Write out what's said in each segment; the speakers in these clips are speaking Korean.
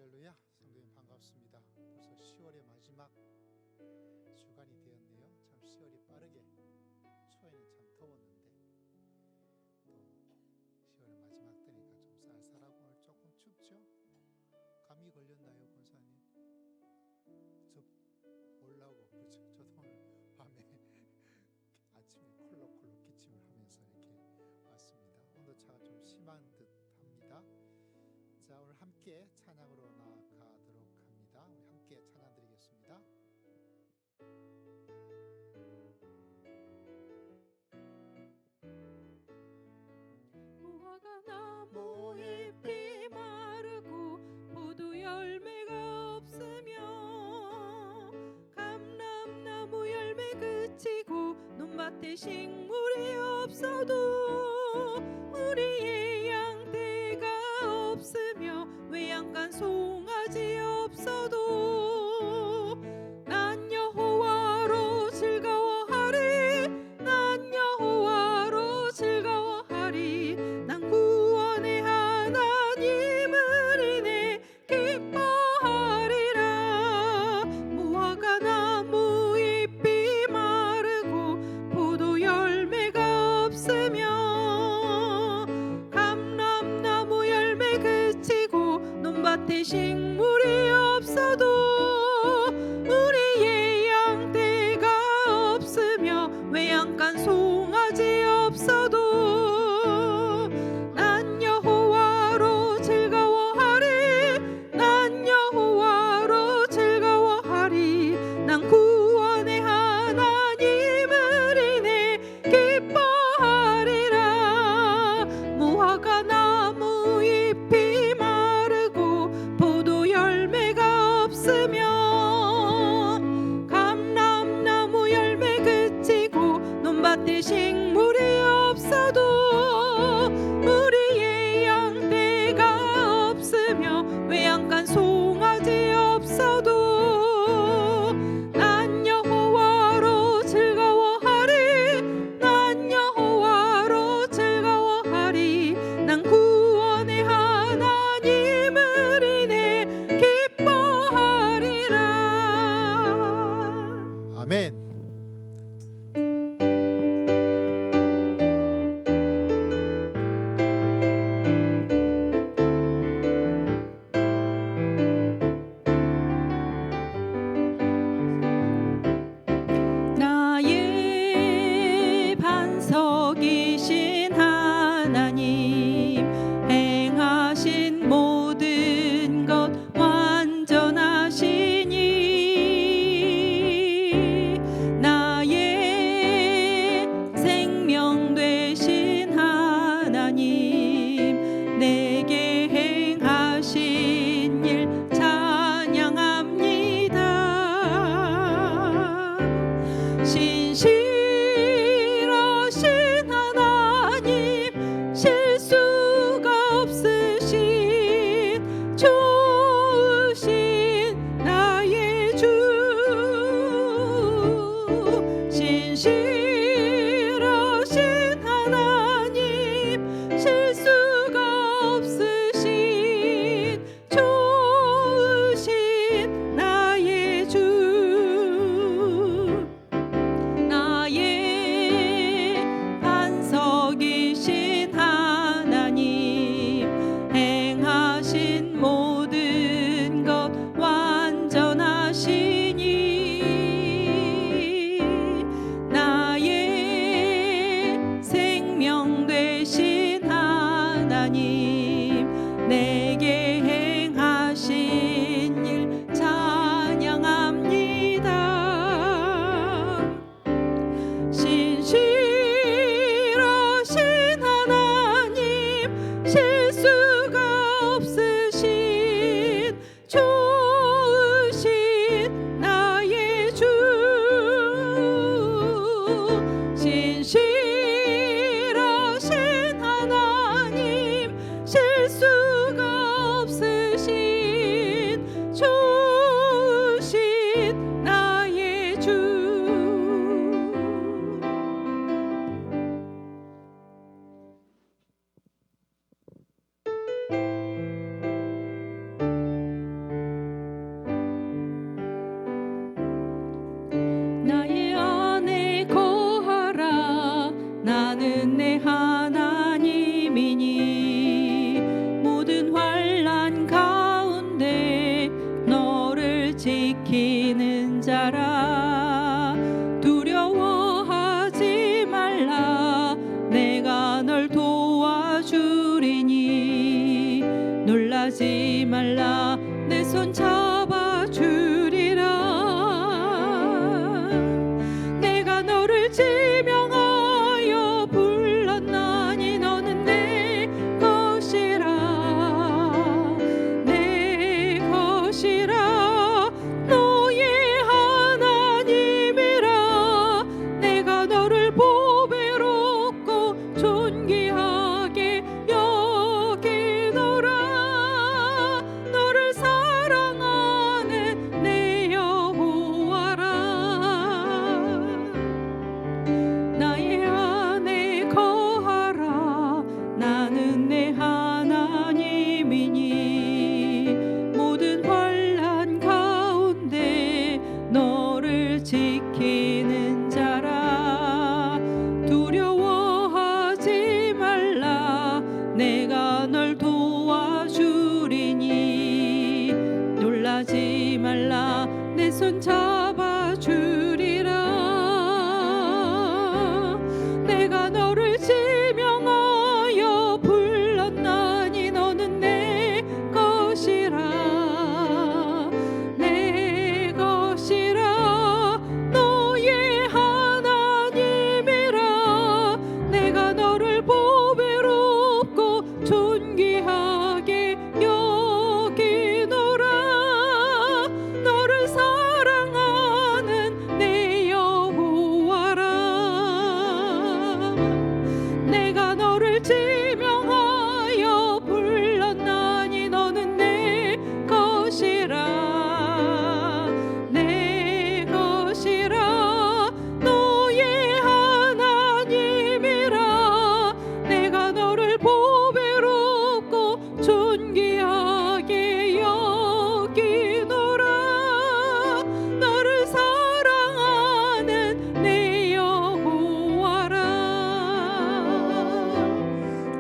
할렐루야. 성도님 반갑습니다. 벌써 10월의 마지막 주간이 되었네요. 참 10월이 빠르게, 초에는 참 더웠는데 또 10월의 마지막 되니까 좀 쌀쌀하고 오늘 조금 춥죠? 감기 걸렸나요, 권사님? 저 몰라고 그렇죠. 저도 오늘 밤에 아침에 콜록콜록 기침을 하면서 이렇게 왔습니다. 온도차가 좀 심한 듯 합니다. 자, 오늘 함께 찬양으로 나아가도록 합니다. 우리 함께 찬양 드리겠습니다. 무화과 나무 잎이 마르고 포도 열매가 없으며 감람나무 열매 그치고 논밭에 식물이 없어도 우리의 양떼가 없으며 외양간 송아지 없어도 난 여호와로 즐거워하리. 난 여호와로 즐거워하리. 난 구원의 하나님을 인해 기뻐하리라. 무화과 나무 잎이 마르고 포도 열매가 없으며 감람나무 열매 그치고 논밭에 식물이 없어도 우리의 양떼가 없으며 외양간 송아지 없어도 난 여호와로 즐거워하리. 난 여호와로 즐거워하리. 난 구원의 하나님을 인해 기뻐하리라. 무화과 나무 잎이 마르고 포도 열매가 없으며 감람나무 열매 그치고 논밭에 식물이 없어도 우리의 양떼가 없으며 외양간 송아지 없어도 난 여호와로 즐거워하리. 난 여호와로 즐거워하리. 난 구원의 하나님을 인해 기뻐하리라. 아멘. 나의 반석이신 하나님 행하신 모든 것 완전하시니 나의 생명 되신 하나님 내게 행하신 일 찬양합니다. 신실하신 하나님 실수가 없으신 좋으신 나의 주. 신실하신 하나님 실수가 없으신 좋으신 나의 주. 나의 자라 두려워하지 말라 내가 널 도와주리니 놀라지 말라 내 손 잡아주리라 내가 너를 지명하여 불렀나니 너는 내 것이라 내 것이라 너의 하나님이라 내가 너를 보배롭고 존귀하게 여기노라 너를 사랑하는 내 여호와라 내가 너를 지명하여 불렀나니 너는 내 것이라 내 것이라 너의 하나님이라 내가 너를 보배롭고 존귀하게 여기노라 너를 사랑하는 내 여호와라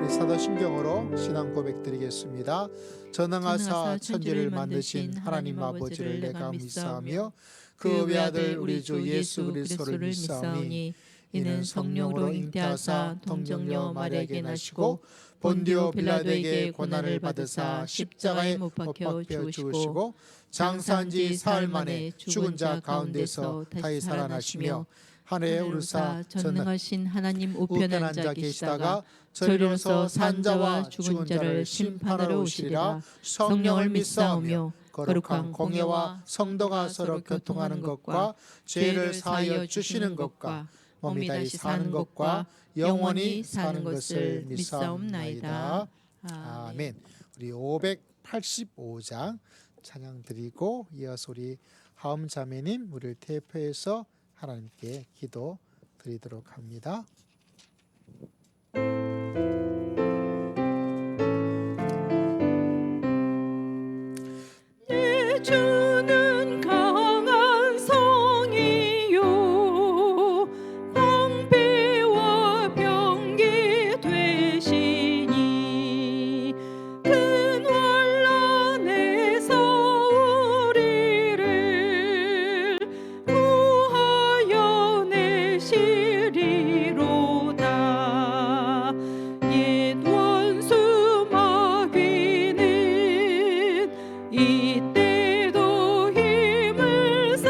우리 사도신경으로 신앙 고백 드리겠습니다. 전능하사 천지를 만드신 하나님 아버지를 내가 믿사오며 그 외아들 우리 주 예수 그리스도를 믿사오니 이는 성령으로 잉태하사 동정녀 마리아에게 나시고 본디오 빌라도에게 고난을 받으사 십자가에 못 박혀 죽으시고 장사한 지 사흘 만에 죽은 자 가운데서 다시 살아나시며 하늘에 오르사 전능하신 하나님 우편한 우편한 자 자 계시다가 계시다가 저리로서 산 자와 죽은 자를 심판하러 오시리라. 성령을 믿사오며 거룩한 공예와 성도가 서로 교통하는 것과 죄를 사하여 주시는 것과 몸이 다시 사는 것과 영원히 사는 것을 믿사옵나이다. 아멘. 우리 585장 찬양 드리고 이어서 우리 하음 자매님 우리를 대표해서 하나님께 기도 드리도록 합니다. 내 주는 강한 성이요 방패와 병기 되시니 큰 환난에서 우리를 구하여 내시리로다 옛 원수 마귀는 이때도 힘을 써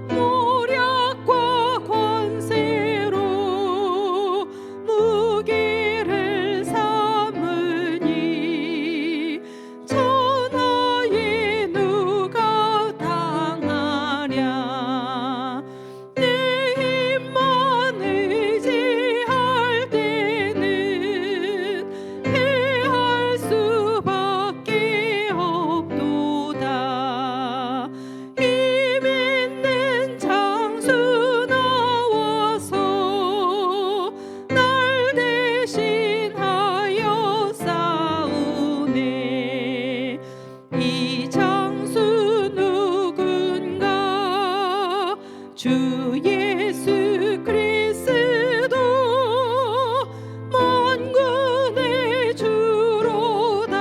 모략과 권세로 무기를 삼으니 천하에 누가 당하랴 내 힘만 의지할 때는 패할 수밖에 없도다 힘 있는 장수 나와서 날 대신하여 싸우네 이 장수 누군가 주 예수 그리스도 만군의 주로다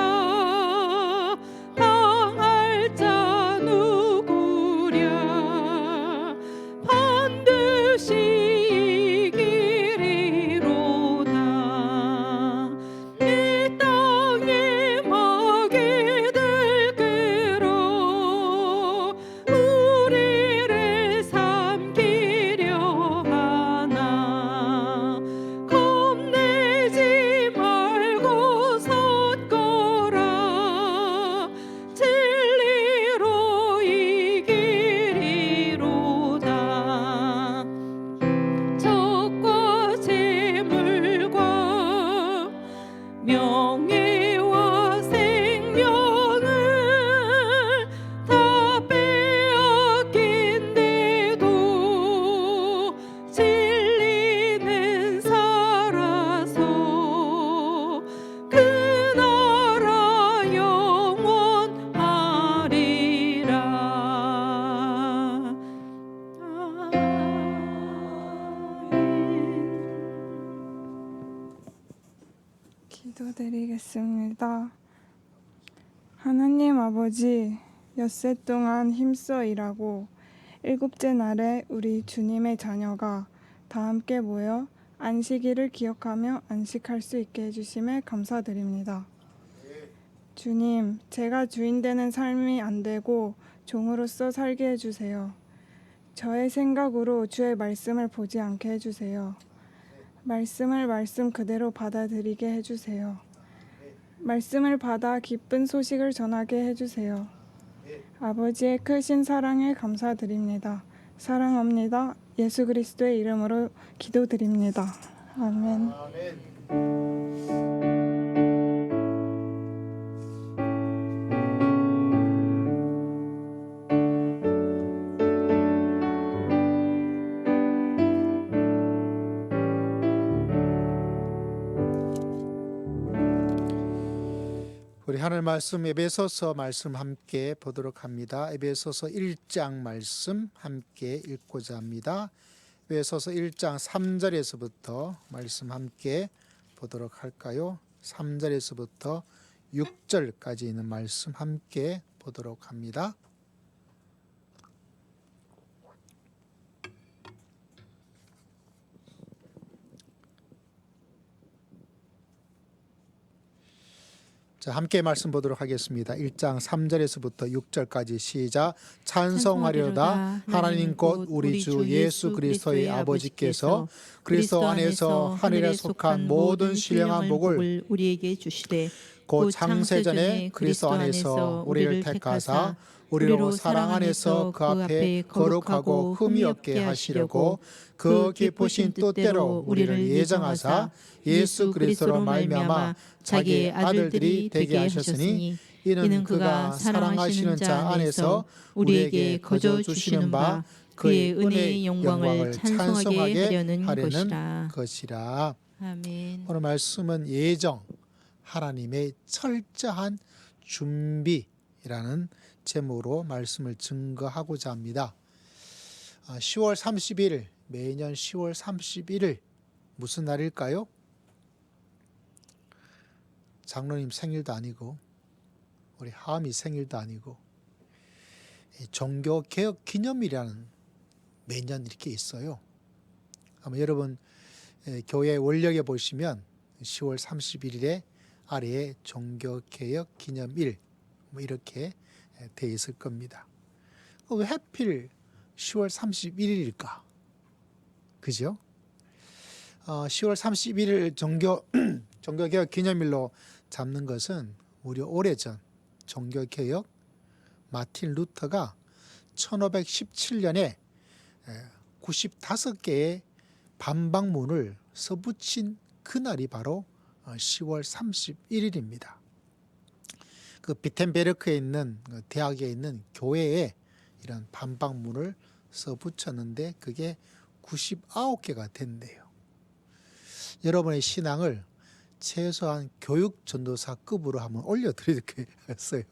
당할 자 누구랴 반드시 이기리로다 이 땅에 마귀들 끌어 우리를 삼키려 기도드리겠습니다. 하나님 아버지, 엿새 동안 힘써 일하고 일곱째 날에 우리 주님의 자녀가 다 함께 모여 안식일을 기억하며 안식할 수 있게 해주심에 감사드립니다. 주님, 제가 주인 되는 삶이 안 되고 종으로서 살게 해주세요. 저의 생각으로 주의 말씀을 보지 않게 해주세요. 말씀을 말씀 그대로 받아들이게 해주세요. 말씀을 받아 기쁜 소식을 전하게 해주세요. 아버지의 크신 사랑에 감사드립니다. 사랑합니다. 예수 그리스도의 이름으로 기도드립니다. 아멘. 우리 하늘 말씀 에베소서 말씀 함께 보도록 합니다. 에베소서 1장 말씀 함께 읽고자 합니다. 에베소서 1장 3절에서부터 말씀 함께 보도록 할까요? 3절에서부터 6절까지 있는 말씀 함께 보도록 합니다. 자, 함께 말씀 보도록 하겠습니다. 1장 3절에서부터 6절까지 시작. 찬송하려다 하나님 곧 우리 주 예수 그리스도의 아버지께서 그리스도 안에서 하늘에 속한 모든 신령한 복을 우리에게 주시되 곧 창세전에 그리스도 안에서 우리를 택하사 우리로 사랑 안에서 그 앞에 거룩하고 흠이 없게 하시려고 그 기쁘신 뜻대로 우리를 예정하사 예수 그리스도로 말미암아 자기의 아들들이 되게 하셨으니 이는 그가 사랑하시는 자 안에서 우리에게 거저 주시는 바 그의 은혜의 영광을 찬송하게 하려는 것이라. 아멘. 오늘 말씀은 예정, 하나님의 철저한 준비라는 제목으로 말씀을 증거하고자 합니다. 10월 31일, 매년 10월 31일 무슨 날일까요? 장로님 생일도 아니고 우리 하미 생일도 아니고 종교개혁 기념일이라는 매년 이렇게 있어요. 아마 여러분 교회 원력에 보시면 10월 31일에 아래에 종교개혁 기념일 뭐 이렇게 돼 있을 겁니다. 왜 하필 10월 31일일까? 그죠? 10월 31일 종교개혁 기념일로 잡는 것은 우리 오래전 종교개혁 마틴 루터가 1517년에 95개의 반박문을 써붙인 그날이 바로 10월 31일입니다. 그 비텐베르크에 있는 대학에 있는 교회에 이런 반박문을 써붙였는데 그게 99개가 된대요. 여러분의 신앙을 최소한 교육 전도사급으로 한번 올려드리게 했어요.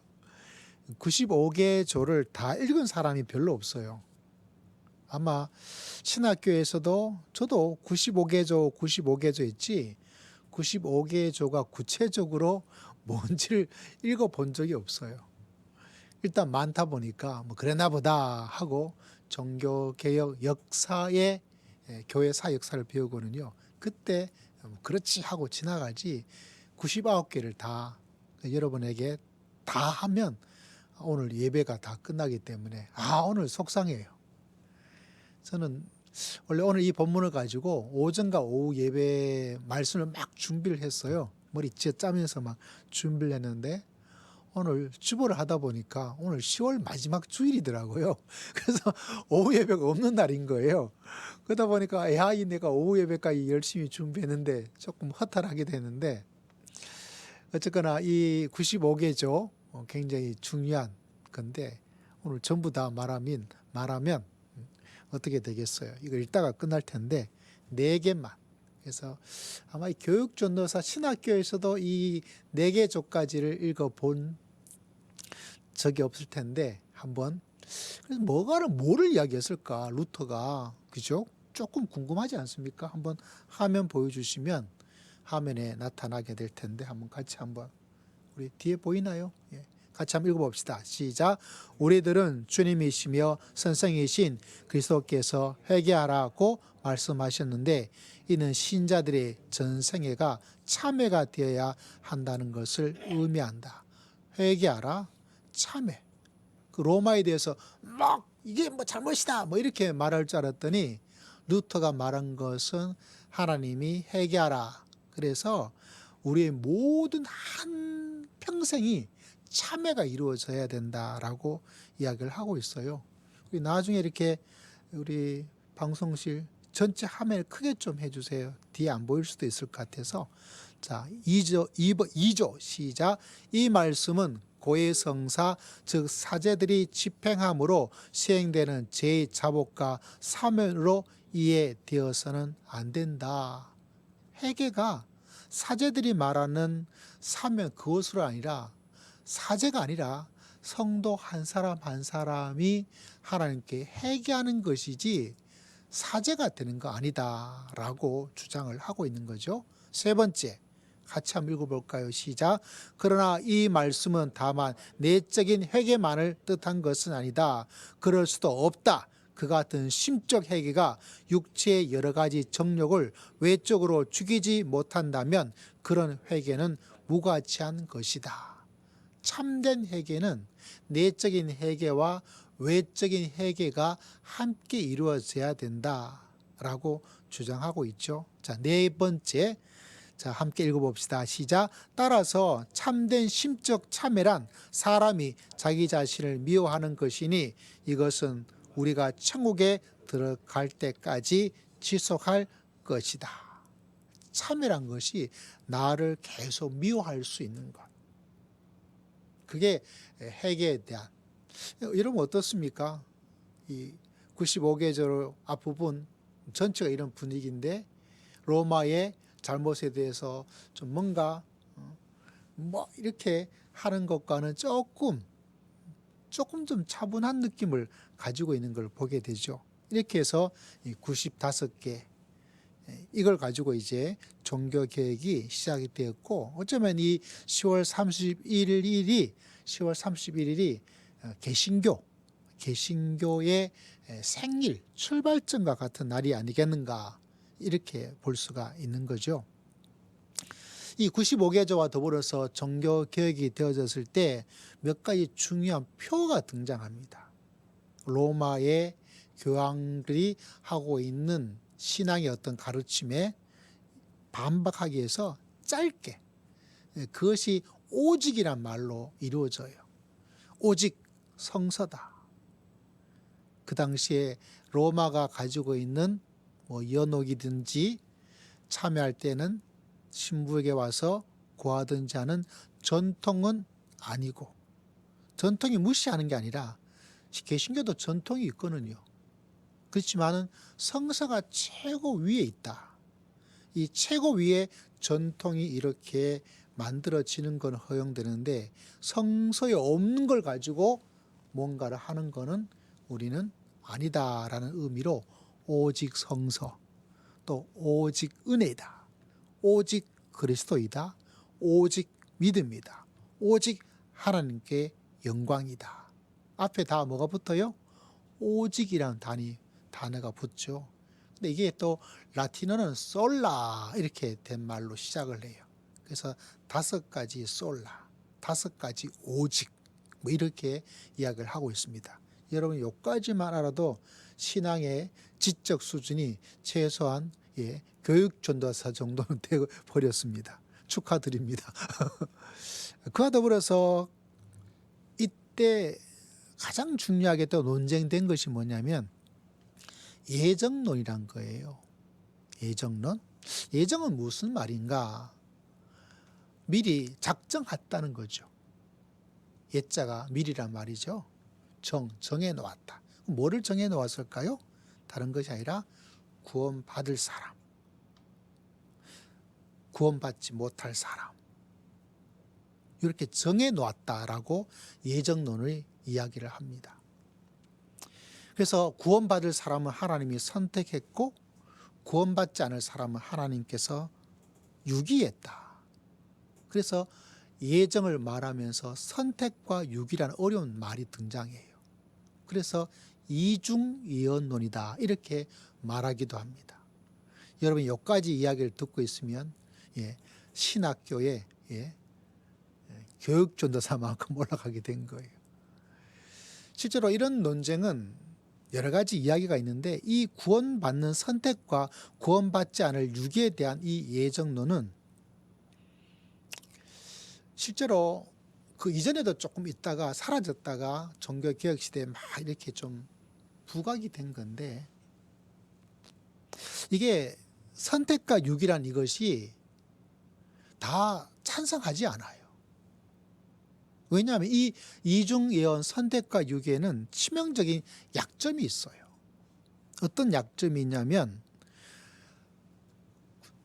95개 조를 다 읽은 사람이 별로 없어요. 아마 신학교에서도 저도 95개 조 있지 95개 조가 구체적으로 뭔지를 읽어본 적이 없어요. 일단 많다 보니까 뭐 그랬나 보다 하고 종교개혁 역사의 교회사 역사를 배우고는요. 그때 그렇지 하고 지나가지 99개를 다 여러분에게 다 하면 오늘 예배가 다 끝나기 때문에 오늘 속상해요. 저는 원래 오늘 이 본문을 가지고 오전과 오후 예배 말씀을 막 준비를 했어요. 머리 짜면서 막 준비를 했는데 오늘 주보를 하다 보니까 오늘 10월 마지막 주일이더라고요. 그래서 오후 예배가 없는 날인 거예요. 그러다 보니까 내가 오후 예배까지 열심히 준비했는데 조금 허탈하게 되는데 어쨌거나 이 95개조 굉장히 중요한 건데 오늘 전부 다 말하면 어떻게 되겠어요? 이거 읽다가 끝날 텐데 4개만. 그래서 아마 교육전도사 신학교에서도 이 4개 조까지를 읽어본 적이 없을 텐데 한번 그래서 뭐를 이야기했을까 루터가 그죠? 조금 궁금하지 않습니까? 한번 화면 보여주시면 화면에 나타나게 될 텐데 한번 같이 한번 우리 뒤에 보이나요? 예. 같이 한번 읽어봅시다. 시작. 우리들은 주님이시며 선생이신 그리스도께서 회개하라고 말씀하셨는데 이는 신자들의 전생애가 참회가 되어야 한다는 것을 의미한다. 회개하라, 참회. 그 로마에 대해서 막 이게 뭐 잘못이다 뭐 이렇게 말할 줄 알았더니 루터가 말한 것은 하나님이 회개하라. 그래서 우리의 모든 한 평생이 참회가 이루어져야 된다라고 이야기를 하고 있어요. 나중에 이렇게 우리 방송실 전체 화면을 크게 좀 해주세요. 뒤에 안 보일 수도 있을 것 같아서. 자, 2조 시작. 이 말씀은 고해성사 즉 사제들이 집행함으로 시행되는 제2자복과 사면으로 이해되어서는 안 된다. 회개가 사제들이 말하는 사면 그것으로 아니라 사제가 아니라 성도 한 사람 한 사람이 하나님께 회개하는 것이지 사제가 되는 거 아니다라고 주장을 하고 있는 거죠. 세 번째, 같이 한번 읽어볼까요? 시작. 그러나 이 말씀은 다만 내적인 회개만을 뜻한 것은 아니다. 그럴 수도 없다. 그 같은 심적 회개가 육체의 여러 가지 정욕을 외적으로 죽이지 못한다면 그런 회개는 무가치한 것이다. 참된 회개는 내적인 회개와 외적인 회개가 함께 이루어져야 된다라고 주장하고 있죠. 자, 네 번째. 자, 함께 읽어봅시다. 시작. 따라서 참된 심적 참회란 사람이 자기 자신을 미워하는 것이니 이것은 우리가 천국에 들어갈 때까지 지속할 것이다. 참회란 것이 나를 계속 미워할 수 있는 것. 그게 회개에 대한. 여러분 어떻습니까? 이 95계절 앞부분 전체가 이런 분위기인데 로마의 잘못에 대해서 좀 뭔가 뭐 이렇게 하는 것과는 조금 좀 차분한 느낌을 가지고 있는 걸 보게 되죠. 이렇게 해서 95개 이걸 가지고 이제 종교 개혁이 시작이 되었고 어쩌면 이 10월 31일이 개신교의 생일 출발점과 같은 날이 아니겠는가 이렇게 볼 수가 있는 거죠. 이 95개조와 더불어서 종교 개혁이 되어졌을 때 몇 가지 중요한 표가 등장합니다. 로마의 교황들이 하고 있는 신앙의 어떤 가르침에 반박하기 위해서 짧게 그것이 오직이란 말로 이루어져요. 오직 성서다. 그 당시에 로마가 가지고 있는 뭐 연옥이든지 참여할 때는 신부에게 와서 구하든지 하는 전통은 아니고 전통이 무시하는 게 아니라 개신교도 전통이 있거든요. 그렇지만은 성서가 최고 위에 있다. 이 최고 위에 전통이 이렇게 만들어지는 건 허용되는데 성서에 없는 걸 가지고 뭔가를 하는 거는 우리는 아니다라는 의미로 오직 성서, 또 오직 은혜이다, 오직 그리스도이다, 오직 믿음이다, 오직 하나님께 영광이다. 앞에 다 뭐가 붙어요? 오직이라는 단어가 붙죠. 근데 이게 또 라틴어는 솔라 이렇게 된 말로 시작을 해요. 그래서 5가지 솔라, 5가지 오직 뭐 이렇게 이야기를 하고 있습니다. 여러분 요까지만 알아도 신앙의 지적 수준이 최소한 교육 전도사 정도는 되어 버렸습니다. 축하드립니다. 그와 더불어서 이때 가장 중요하게 또 논쟁된 것이 뭐냐면 예정론이란 거예요. 예정론? 예정은 무슨 말인가? 미리 작정했다는 거죠. 예자가 미리란 말이죠. 정해 놓았다. 뭐를 정해 놓았을까요? 다른 것이 아니라 구원받을 사람, 구원받지 못할 사람, 이렇게 정해 놓았다라고 예정론을 이야기를 합니다. 그래서 구원받을 사람은 하나님이 선택했고 구원받지 않을 사람은 하나님께서 유기했다. 그래서 예정을 말하면서 선택과 유기라는 어려운 말이 등장해요. 그래서 이중예언론이다 이렇게 말하기도 합니다. 여러분 여기까지 이야기를 듣고 있으면 신학교에 교육전도사만큼 올라가게 된 거예요. 실제로 이런 논쟁은 여러 가지 이야기가 있는데 이 구원받는 선택과 구원받지 않을 유기에 대한 이 예정론은 실제로 그 이전에도 조금 있다가 사라졌다가 종교개혁 시대에 막 이렇게 좀 부각이 된 건데 이게 선택과 유기란 이것이 다 찬성하지 않아요. 왜냐하면 이 이중예언 선택과 유기에는 치명적인 약점이 있어요. 어떤 약점이 있냐면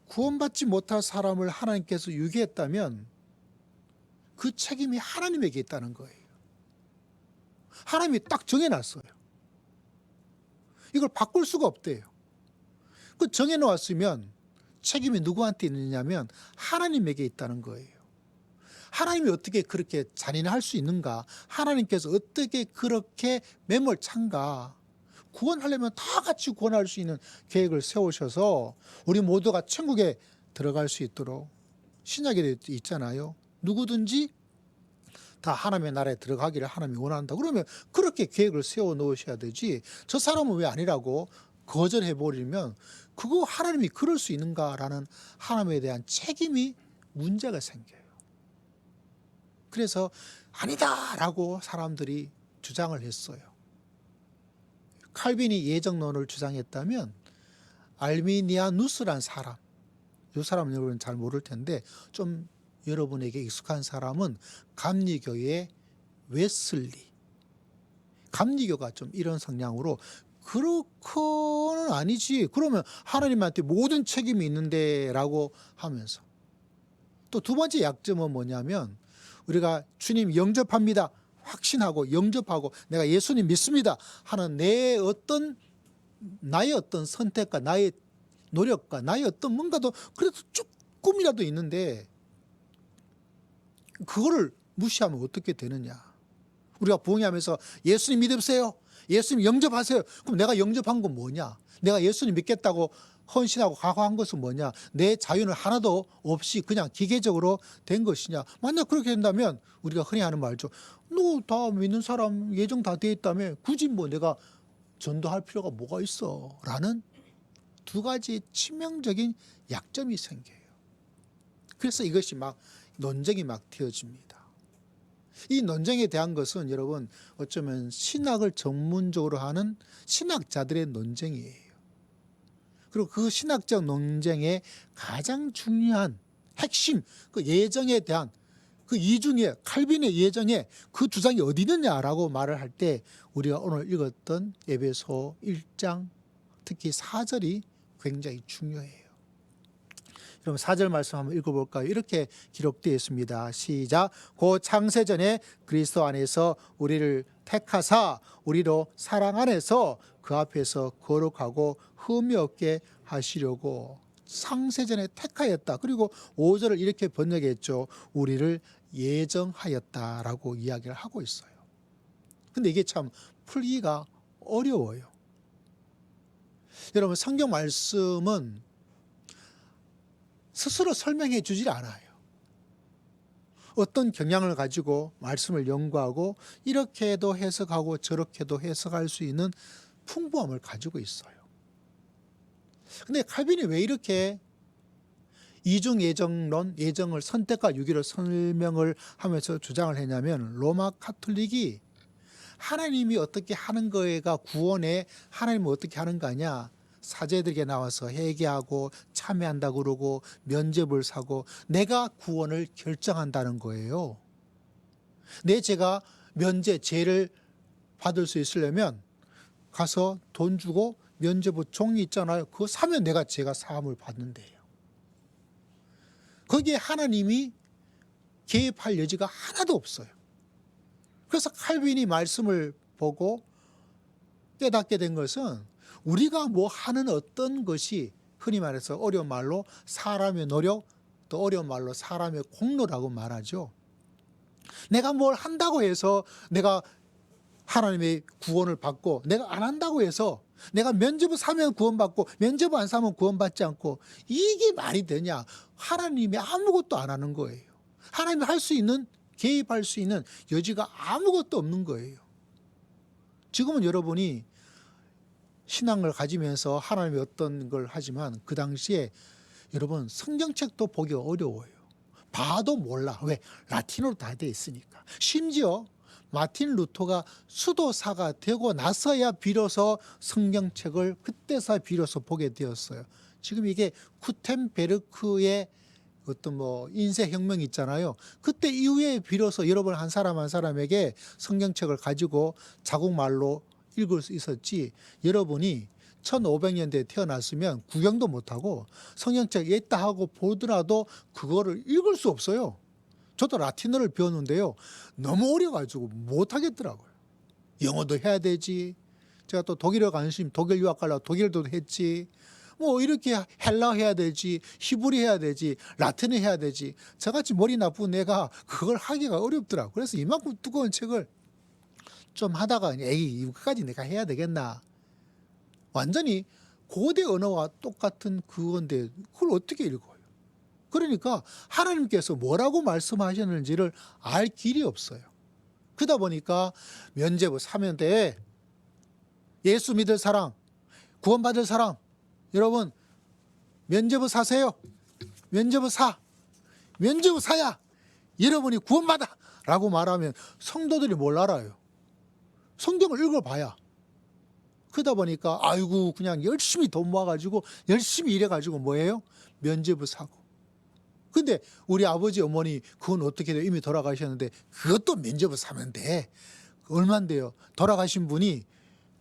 구원받지 못할 사람을 하나님께서 유기했다면 그 책임이 하나님에게 있다는 거예요. 하나님이 딱 정해놨어요. 이걸 바꿀 수가 없대요. 그 정해놓았으면 책임이 누구한테 있느냐면 하나님에게 있다는 거예요. 하나님이 어떻게 그렇게 잔인할 수 있는가? 하나님께서 어떻게 그렇게 매몰찬가? 구원하려면 다 같이 구원할 수 있는 계획을 세우셔서 우리 모두가 천국에 들어갈 수 있도록 신약에 있잖아요. 누구든지 다 하나님의 나라에 들어가기를 하나님이 원한다. 그러면 그렇게 계획을 세워 놓으셔야 되지. 저 사람은 왜 아니라고 거절해 버리면 그거 하나님이 그럴 수 있는가라는 하나님에 대한 책임이 문제가 생겨요. 그래서 아니다라고 사람들이 주장을 했어요. 칼빈이 예정론을 주장했다면 알미니아누스란 사람, 이 사람은 여러분 잘 모를 텐데 좀 여러분에게 익숙한 사람은 감리교의 웨슬리. 감리교가 좀 이런 성향으로 그렇고는 아니지. 그러면 하나님한테 모든 책임이 있는데 라고 하면서 또 두 번째 약점은 뭐냐면 우리가 주님 영접합니다. 확신하고 영접하고 내가 예수님 믿습니다 하는 나의 어떤 선택과 나의 노력과 나의 어떤 뭔가도 그래도 조금이라도 있는데 그거를 무시하면 어떻게 되느냐. 우리가 부흥회하면서 예수님 믿으세요. 예수님 영접하세요. 그럼 내가 영접한 건 뭐냐. 내가 예수님 믿겠다고 헌신하고 각오한 것은 뭐냐. 내 자유는 하나도 없이 그냥 기계적으로 된 것이냐. 만약 그렇게 된다면 우리가 흔히 하는 말죠. 너 다 믿는 사람 예정 다 돼 있다며 굳이 뭐 내가 전도할 필요가 뭐가 있어 라는 두 가지 치명적인 약점이 생겨요. 그래서 이것이 막 논쟁이 막 되어집니다. 이 논쟁에 대한 것은 여러분 어쩌면 신학을 전문적으로 하는 신학자들의 논쟁이에요. 그리고 그 신학적 논쟁의 가장 중요한 핵심, 그 예정에 대한 그 이중에 칼빈의 예정에 그 주장이 어디 있느냐라고 말을 할 때 우리가 오늘 읽었던 에베소 1장 특히 4절이 굉장히 중요해요. 여러분 4절 말씀 한번 읽어볼까요? 이렇게 기록되어 있습니다. 시작. 고 창세전에 그리스도 안에서 우리를 택하사 우리로 사랑 안에서 그 앞에서 거룩하고 흠이 없게 하시려고 창세전에 택하였다. 그리고 5절을 이렇게 번역했죠. 우리를 예정하였다라고 이야기를 하고 있어요. 근데 이게 참 풀기가 어려워요. 여러분 성경 말씀은 스스로 설명해 주질 않아요. 어떤 경향을 가지고 말씀을 연구하고 이렇게도 해석하고 저렇게도 해석할 수 있는 풍부함을 가지고 있어요. 근데 칼빈이 왜 이렇게 이중 예정론, 예정을 선택과 유기로 설명을 하면서 주장을 했냐면 로마 카톨릭이 하나님이 어떻게 하는 거가 구원에 하나님은 어떻게 하는 거 아니야. 사제들에게 나와서 회개하고 참여한다 그러고 면죄부를 사고 내가 구원을 결정한다는 거예요. 내 죄가 죄를 받을 수 있으려면 가서 돈 주고 면죄부 종이 있잖아요. 그거 사면 내가 죄가 사함을 받는데요. 거기에 하나님이 개입할 여지가 하나도 없어요. 그래서 칼빈이 말씀을 보고 깨닫게 된 것은 우리가 뭐 하는 어떤 것이 흔히 말해서 어려운 말로 사람의 노력, 또 어려운 말로 사람의 공로라고 말하죠. 내가 뭘 한다고 해서 내가 하나님의 구원을 받고, 내가 안 한다고 해서 내가 면죄부 사면 구원받고 면죄부 안 사면 구원받지 않고, 이게 말이 되냐? 하나님이 아무것도 안 하는 거예요. 하나님이 할 수 있는, 개입할 수 있는 여지가 아무것도 없는 거예요. 지금은 여러분이 신앙을 가지면서 하나님이 어떤 걸 하지만 그 당시에 여러분 성경책도 보기 어려워요. 봐도 몰라. 왜? 라틴어로 다 돼 있으니까. 심지어 마틴 루터가 수도사가 되고 나서야 비로소 성경책을 그때서 비로소 보게 되었어요. 지금 이게 구텐베르크의 어떤 인쇄혁명이 있잖아요. 그때 이후에 비로소 여러분 한 사람 한 사람에게 성경책을 가지고 자국말로 읽을 수 있었지, 여러분이 1500년대에 태어났으면 구경도 못하고 성경책에 있다 하고 보더라도 그거를 읽을 수 없어요. 저도 라틴어를 배웠는데요, 너무 어려가지고 못하겠더라고요. 영어도 해야 되지, 제가 또 독일어 관심, 독일 유학 가려고 독일도 했지, 이렇게 헬라어 해야 되지, 히브리 해야 되지, 라틴어 해야 되지, 저같이 머리 나쁜 애가 그걸 하기가 어렵더라고요. 그래서 이만큼 두꺼운 책을 좀 하다가 에이, 이거까지 내가 해야 되겠나. 완전히 고대 언어와 똑같은 그건데 그걸 어떻게 읽어요? 그러니까 하나님께서 뭐라고 말씀하셨는지를 알 길이 없어요. 그러다 보니까 면죄부 사면 돼. 예수 믿을 사람, 구원받을 사람, 여러분 면죄부 사세요. 면죄부 사. 면죄부 사야 여러분이 구원받아 라고 말하면 성도들이 뭘 알아요? 성경을 읽어봐야. 그러다 보니까 아이고 그냥 열심히 돈 모아가지고 열심히 일해가지고 뭐예요? 면죄부 사고. 근데 우리 아버지 어머니 그건 어떻게 돼요? 이미 돌아가셨는데 그것도 면죄부 사면 돼. 얼만데요? 돌아가신 분이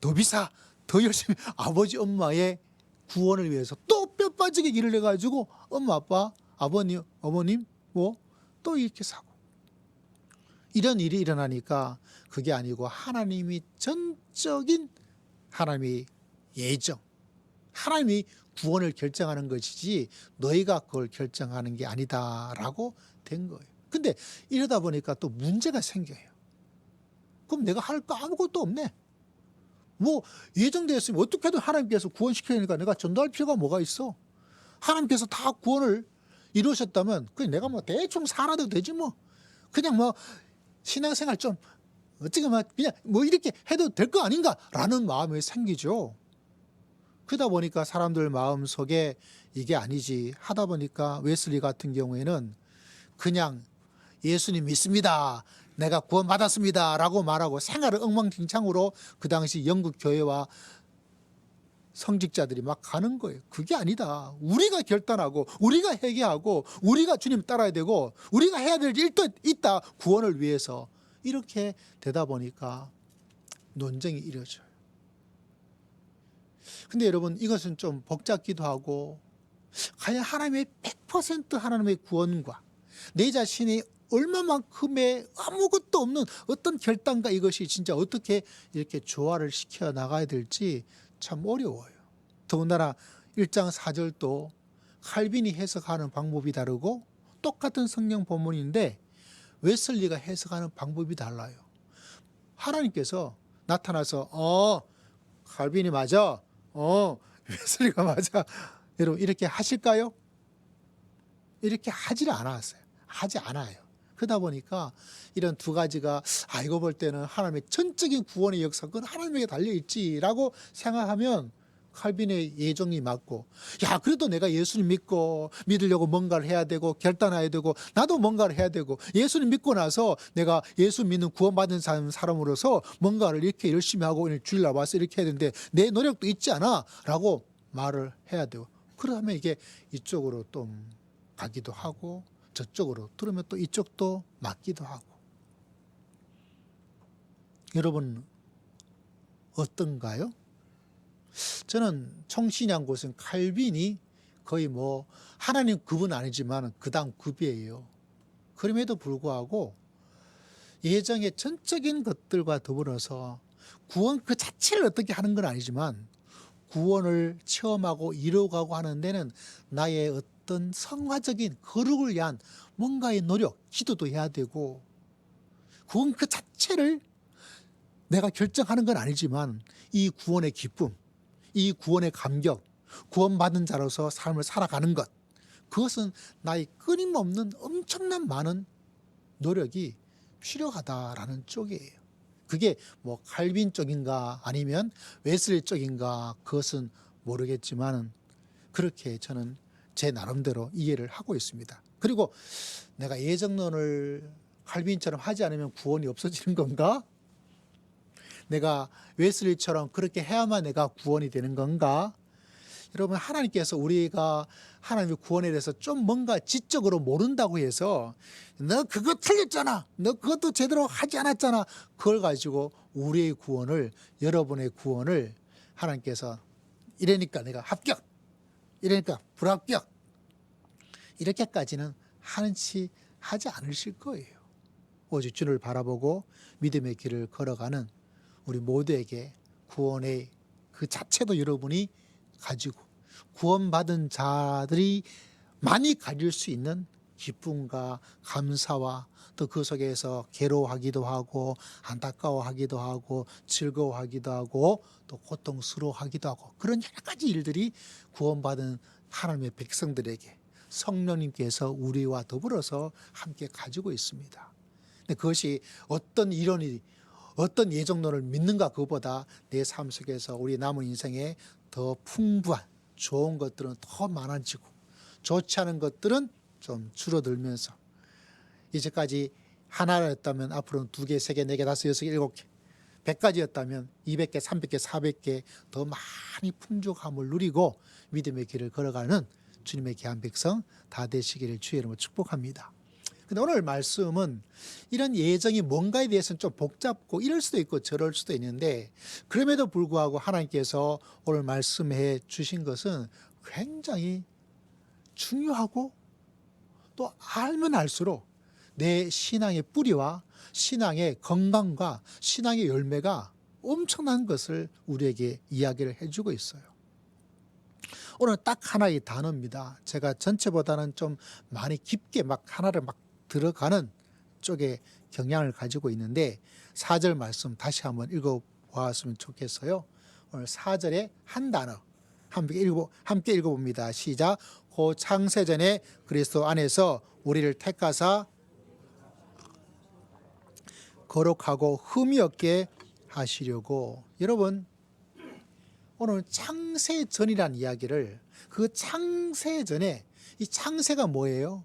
더 비싸, 더 열심히 아버지 엄마의 구원을 위해서 또 뼈 빠지게 일을 해가지고 엄마 아빠 아버님 어머님 또 이렇게 사고. 이런 일이 일어나니까 그게 아니고 하나님이 전적인 하나님의 예정, 하나님이 구원을 결정하는 것이지 너희가 그걸 결정하는 게 아니다라고 된 거예요. 근데 이러다 보니까 또 문제가 생겨요. 그럼 내가 할 거 아무것도 없네. 예정되어 있으면 어떻게든 하나님께서 구원시키니까 내가 전도할 필요가 뭐가 있어. 하나님께서 다 구원을 이루셨다면 그냥 내가 대충 살아도 되지 뭐. 그냥 신앙생활 좀 어떻게 그냥 이렇게 해도 될 거 아닌가라는 마음이 생기죠. 그러다 보니까 사람들 마음속에 이게 아니지 하다 보니까 웨슬리 같은 경우에는 그냥 예수님 믿습니다, 내가 구원받았습니다 라고 말하고 생활을 엉망진창으로 그 당시 영국 교회와 성직자들이 막 가는 거예요. 그게 아니다. 우리가 결단하고 우리가 회개하고 우리가 주님 따라야 되고 우리가 해야 될 일도 있다, 구원을 위해서. 이렇게 되다 보니까 논쟁이 이루어져요. 근데 여러분 이것은 좀 복잡기도 하고, 과연 하나님의 100% 하나님의 구원과 내 자신이 얼마만큼의 아무것도 없는 어떤 결단과 이것이 진짜 어떻게 이렇게 조화를 시켜 나가야 될지 참 어려워요. 더군다나 1장 4절도 칼빈이 해석하는 방법이 다르고 똑같은 성경 본문인데 웨슬리가 해석하는 방법이 달라요. 하나님께서 나타나서 칼빈이 맞아, 웨슬리가 맞아, 여러분 이렇게 하실까요? 이렇게 하지 않아요. 그러다 보니까 이런 두 가지가 이거 볼 때는 하나님의 전적인 구원의 역사가 하나님에게 달려있지라고 생각하면 칼빈의 예정이 맞고, 그래도 내가 예수님 믿으려고 뭔가를 해야 되고 결단해야 되고 나도 뭔가를 해야 되고 예수님 믿고 나서 내가 예수 믿는 구원받은 사람으로서 뭔가를 이렇게 열심히 하고 오늘 주일 나와서 이렇게 해야 되는데 내 노력도 있지 않아 라고 말을 해야 되고, 그러면 이게 이쪽으로 또 가기도 하고 저쪽으로 들으면 또 이쪽도 맞기도 하고. 여러분 어떤가요? 저는 청신양 곳은 칼빈이 거의 하나님 급은 아니지만 그 다음 급이에요. 그럼에도 불구하고 예정의 전적인 것들과 더불어서 구원 그 자체를 어떻게 하는 건 아니지만 구원을 체험하고 이루어가고 하는 데는 나의 어떤 성화적인 거룩을 위한 뭔가의 노력, 기도도 해야 되고, 그건 그 자체를 내가 결정하는 건 아니지만 이 구원의 기쁨, 이 구원의 감격, 구원받은 자로서 삶을 살아가는 것, 그것은 나의 끊임없는 엄청난 많은 노력이 필요하다라는 쪽이에요. 그게 뭐 칼빈 쪽인가 아니면 웨슬리 쪽인가 그것은 모르겠지만 그렇게 저는 제 나름대로 이해를 하고 있습니다. 그리고 내가 예정론을 칼빈처럼 하지 않으면 구원이 없어지는 건가? 내가 웨슬리처럼 그렇게 해야만 내가 구원이 되는 건가? 여러분, 하나님께서 우리가 하나님의 구원에 대해서 좀 뭔가 지적으로 모른다고 해서 너 그거 틀렸잖아, 너 그것도 제대로 하지 않았잖아, 그걸 가지고 우리의 구원을, 여러분의 구원을 하나님께서 이러니까 내가 합격, 이러니까 불합격, 이렇게까지는 하지 않으실 거예요. 오직 주를 바라보고 믿음의 길을 걸어가는 우리 모두에게 구원의 그 자체도 여러분이 가지고 구원받은 자들이 많이 가질 수 있는 기쁨과 감사와 또 그 속에서 괴로워하기도 하고 안타까워하기도 하고 즐거워하기도 하고 또 고통스러워하기도 하고 그런 여러 가지 일들이 구원받은 하나님의 백성들에게 성령님께서 우리와 더불어서 함께 가지고 있습니다. 근데 그것이 어떤 이론이 어떤 예정론을 믿는가 그보다 내 삶 속에서 우리 남은 인생에 더 풍부한 좋은 것들은 더 많아지고 좋지 않은 것들은 좀 줄어들면서 이제까지 하나였다면 앞으로는 2개, 3개, 4개, 5개, 6개, 7개 100가지였다면 200개, 300개, 400개 더 많이 풍족함을 누리고 믿음의 길을 걸어가는 주님의 귀한 백성 다 되시기를 주의 이름으로 축복합니다. 근데 오늘 말씀은 이런 예정이 뭔가에 대해서는 좀 복잡고 이럴 수도 있고 저럴 수도 있는데 그럼에도 불구하고 하나님께서 오늘 말씀해 주신 것은 굉장히 중요하고 또 알면 알수록 내 신앙의 뿌리와 신앙의 건강과 신앙의 열매가 엄청난 것을 우리에게 이야기를 해주고 있어요. 오늘 딱 하나의 단어입니다. 제가 전체보다는 좀 많이 깊게 막 하나를 막 들어가는 쪽에 경향을 가지고 있는데 4절 말씀 다시 한번 읽어보았으면 좋겠어요. 오늘 4절에 한 단어 함께 읽어봅니다. 시작. 고 창세전에 그리스도 안에서 우리를 택하사 거룩하고 흠이 없게 하시려고. 여러분, 오늘 창세전이라는 이야기를 그 창세전에 이 창세가 뭐예요?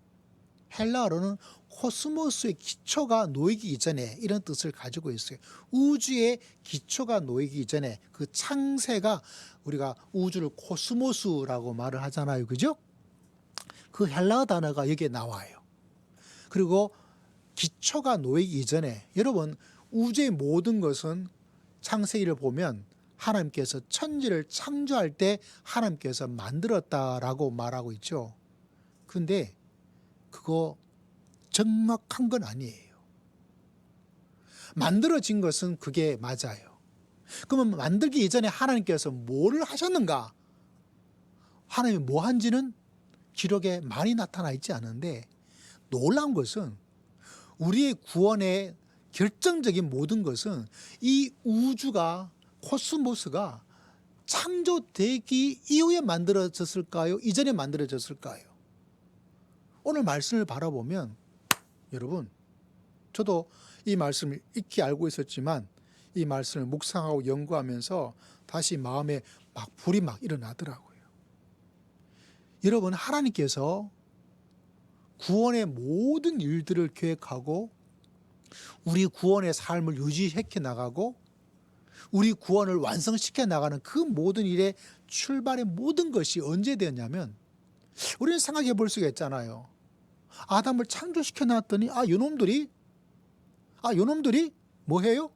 헬라어로는 코스모스의 기초가 놓이기 이전에 이런 뜻을 가지고 있어요. 우주의 기초가 놓이기 이전에 그 창세가 우리가 우주를 코스모스라고 말을 하잖아요. 그죠? 그 헬라어 단어가 여기에 나와요. 그리고 기초가 놓이기 이전에 여러분 우주의 모든 것은 창세기를 보면 하나님께서 천지를 창조할 때 하나님께서 만들었다라고 말하고 있죠. 근데 그거 정확한 건 아니에요. 만들어진 것은 그게 맞아요. 그러면 만들기 이전에 하나님께서 뭐를 하셨는가? 하나님이 뭐 한지는 기록에 많이 나타나 있지 않은데 놀라운 것은 우리의 구원의 결정적인 모든 것은 이 우주가 코스모스가 창조되기 이후에 만들어졌을까요? 이전에 만들어졌을까요? 오늘 말씀을 바라보면 여러분 저도 이 말씀을 익히 알고 있었지만 이 말씀을 묵상하고 연구하면서 다시 마음에 막 불이 막 일어나더라고요. 여러분 하나님께서 구원의 모든 일들을 계획하고 우리 구원의 삶을 유지해 나가고 우리 구원을 완성시켜 나가는 그 모든 일의 출발의 모든 것이 언제 되었냐면 우리는 생각해 볼 수가 있잖아요. 아담을 창조시켜 놨더니 요놈들이 뭐 해요?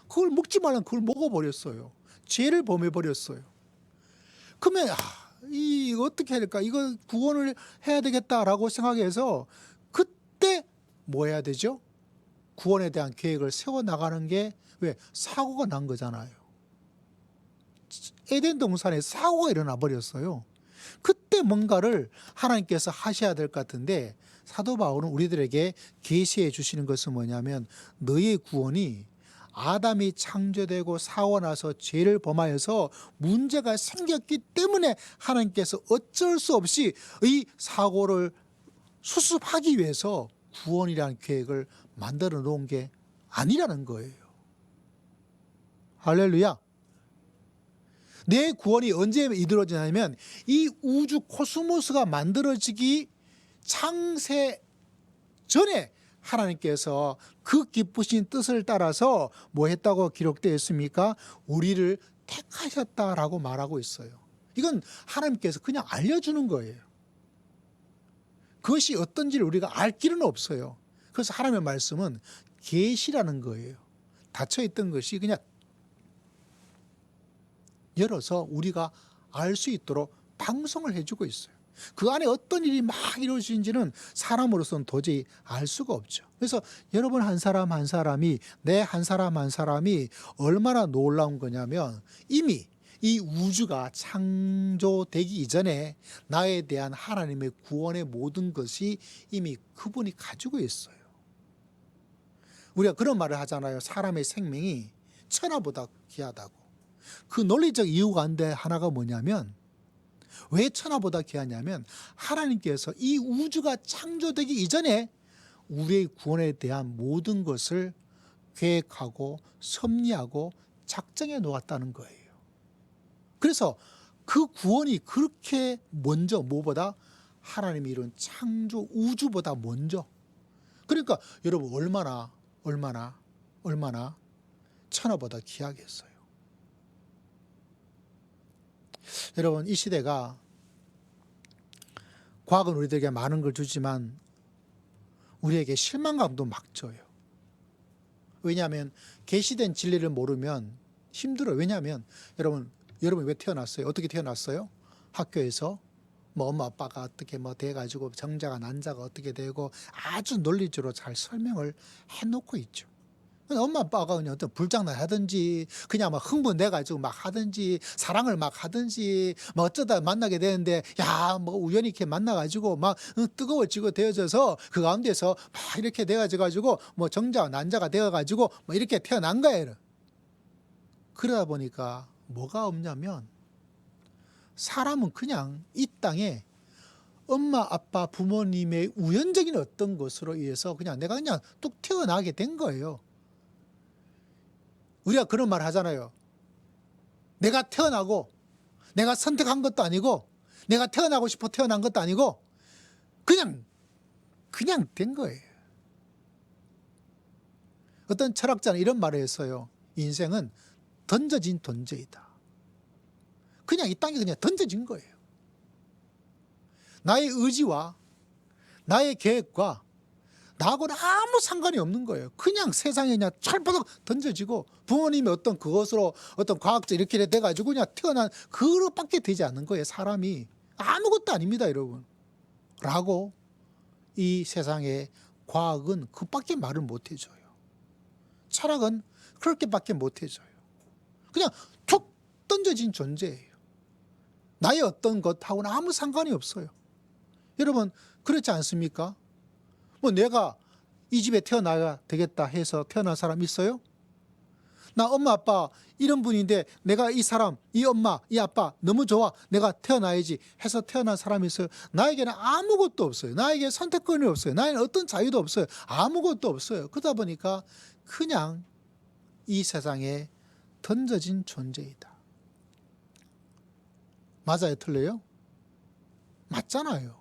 그걸 먹지 말란 그걸 먹어버렸어요. 죄를 범해버렸어요. 그러면 이거 어떻게 해야 될까? 이거 구원을 해야 되겠다라고 생각해서 그때 뭐 해야 되죠? 구원에 대한 계획을 세워나가는 게 왜? 사고가 난 거잖아요. 에덴 동산에 사고가 일어나 버렸어요. 그때 뭔가를 하나님께서 하셔야 될 것 같은데 사도 바울은 우리들에게 계시해 주시는 것은 뭐냐면 너의 구원이 아담이 창조되고 사고 나서 죄를 범하여서 문제가 생겼기 때문에 하나님께서 어쩔 수 없이 이 사고를 수습하기 위해서 구원이라는 계획을 만들어 놓은 게 아니라는 거예요. 할렐루야. 내 구원이 언제 이루어지냐면 이 우주 코스모스가 만들어지기 창세 전에 하나님께서 그 기쁘신 뜻을 따라서 뭐 했다고 기록되어 있습니까? 우리를 택하셨다라고 말하고 있어요. 이건 하나님께서 그냥 알려주는 거예요. 그것이 어떤지를 우리가 알 길은 없어요. 그래서 하나님의 말씀은 계시라는 거예요. 닫혀있던 것이 그냥 열어서 우리가 알 수 있도록 방송을 해주고 있어요. 그 안에 어떤 일이 막 이루어지는지는 사람으로서는 도저히 알 수가 없죠. 그래서 여러분 한 사람 한 사람이 내 한 사람 한 사람이 얼마나 놀라운 거냐면 이미 이 우주가 창조되기 이전에 나에 대한 하나님의 구원의 모든 것이 이미 그분이 가지고 있어요. 우리가 그런 말을 하잖아요. 사람의 생명이 천하보다 귀하다고. 그 논리적 이유가 한데 하나가 뭐냐면 왜 천하보다 귀하냐면 하나님께서 이 우주가 창조되기 이전에 우리의 구원에 대한 모든 것을 계획하고 섭리하고 작정해 놓았다는 거예요. 그래서 그 구원이 그렇게 먼저 뭐보다 하나님이 이룬 창조 우주보다 먼저. 그러니까 여러분 얼마나 천하보다 귀하겠어요. 여러분 이 시대가 과학은 우리들에게 많은 걸 주지만 우리에게 실망감도 막 줘요. 왜냐하면 계시된 진리를 모르면 힘들어요. 왜냐하면 여러분 왜 태어났어요? 어떻게 태어났어요? 학교에서 뭐 엄마 아빠가 어떻게 뭐 돼가지고 정자가 난자가 어떻게 되고 아주 논리적으로 잘 설명을 해놓고 있죠. 엄마 아빠가 그냥 어떤 불장난 하든지 그냥 막 흥분돼가지고 막 하든지 사랑을 막 하든지 뭐 어쩌다 만나게 되는데 야 뭐 우연히 이렇게 만나가지고 막 뜨거워지고 되어져서 그 가운데서 막 이렇게 돼가지고 뭐 정자가 난자가 되어가지고 뭐 이렇게 태어난 거예요. 그러다 보니까 뭐가 없냐면 사람은 그냥 이 땅에 엄마 아빠 부모님의 우연적인 어떤 것으로 의해서 그냥 내가 그냥 뚝 태어나게 된 거예요. 우리가 그런 말 하잖아요. 내가 태어나고 내가 선택한 것도 아니고 내가 태어나고 싶어 태어난 것도 아니고 그냥 된 거예요. 어떤 철학자는 이런 말을 했어요. 인생은 던져진 존재이다. 그냥 이 땅에 그냥 던져진 거예요. 나의 의지와 나의 계획과 나하고는 아무 상관이 없는 거예요. 그냥 세상에 그냥 철버덕 던져지고 부모님이 어떤 그것으로 어떤 과학적 이렇게 돼가지고 그냥 태어난 그것밖에 되지 않는 거예요. 사람이 아무것도 아닙니다, 여러분. 라고 이 세상의 과학은 그밖에 말을 못 해줘요. 철학은 그렇게밖에 못 해줘요. 그냥 툭 던져진 존재예요. 나의 어떤 것하고는 아무 상관이 없어요. 여러분 그렇지 않습니까? 뭐 내가 이 집에 태어나야 되겠다 해서 태어난 사람 있어요? 나 엄마 아빠 이런 분인데 내가 이 사람, 이 엄마, 이 아빠 너무 좋아. 내가 태어나야지 해서 태어난 사람이 있어요? 나에게는 아무것도 없어요. 나에게 선택권이 없어요. 나에게는 어떤 자유도 없어요. 아무것도 없어요. 그러다 보니까 그냥 이 세상에 던져진 존재이다. 맞아요? 틀려요? 맞잖아요.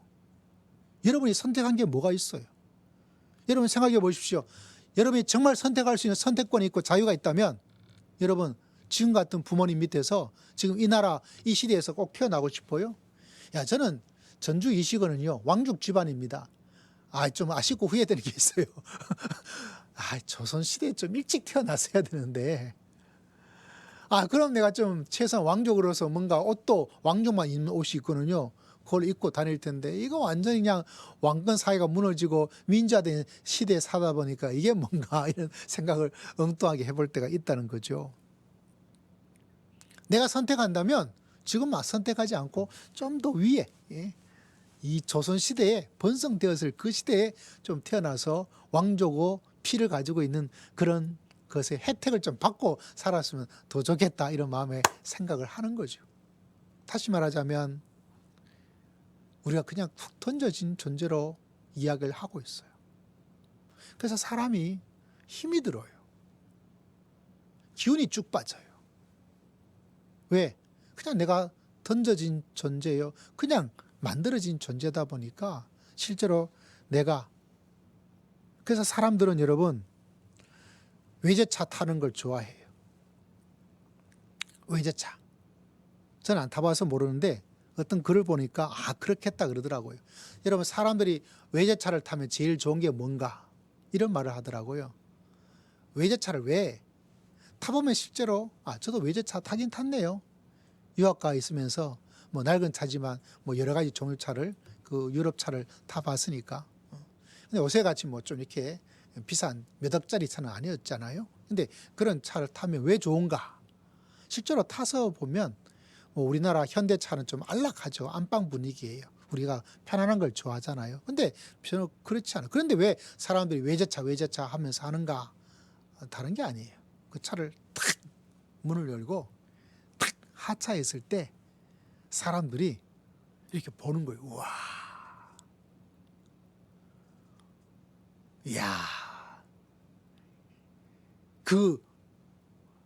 여러분이 선택한 게 뭐가 있어요? 여러분 생각해 보십시오. 여러분이 정말 선택할 수 있는 선택권이 있고 자유가 있다면 여러분 지금 같은 부모님 밑에서 지금 이 나라 이 시대에서 꼭 태어나고 싶어요? 저는 전주 이시건은요 왕족 집안입니다. 좀 아쉽고 후회되는 게 있어요. 조선시대에 좀 일찍 태어났어야 되는데 그럼 내가 좀 최소한 왕족으로서 뭔가 옷도 왕족만 입는 옷이 있거든요. 그걸 입고 다닐 텐데 이거 완전히 그냥 왕권 사회가 무너지고 민주화된 시대에 사다 보니까 이게 뭔가 이런 생각을 엉뚱하게 해볼 때가 있다는 거죠. 내가 선택한다면 지금 막 선택하지 않고 좀 더 위에, 이 조선 시대에 번성되었을 그 시대에 좀 태어나서 왕조고 피를 가지고 있는 그런 것의 혜택을 좀 받고 살았으면 더 좋겠다, 이런 마음에 생각을 하는 거죠. 다시 말하자면 우리가 그냥 툭 던져진 존재로 이야기를 하고 있어요. 그래서 사람이 힘이 들어요. 기운이 쭉 빠져요. 왜? 그냥 내가 던져진 존재예요. 그냥 만들어진 존재다 보니까 실제로 내가, 그래서 사람들은 여러분 외제차 타는 걸 좋아해요. 외제차. 저는 안 타봐서 모르는데 어떤 글을 보니까 그렇겠다 그러더라고요. 여러분, 사람들이 외제차를 타면 제일 좋은 게 뭔가, 이런 말을 하더라고요. 외제차를 왜 타보면 실제로 저도 외제차 타긴 탔네요. 유학가 있으면서 뭐 낡은 차지만 뭐 여러 가지 종류 차를, 그 유럽 차를 타봤으니까. 근데 요새 같이 뭐 좀 이렇게 비싼 몇 억짜리 차는 아니었잖아요. 근데 그런 차를 타면 왜 좋은가? 실제로 타서 보면 뭐 우리나라 현대차는 좀 안락하죠. 안방 분위기예요. 우리가 편안한 걸 좋아하잖아요. 근데 저는 그렇지 않아요. 그런데 왜 사람들이 외제차 하면서 하는가? 다른 게 아니에요. 그 차를 탁 문을 열고 탁 하차했을 때 사람들이 이렇게 보는 거예요. 우와, 이야, 그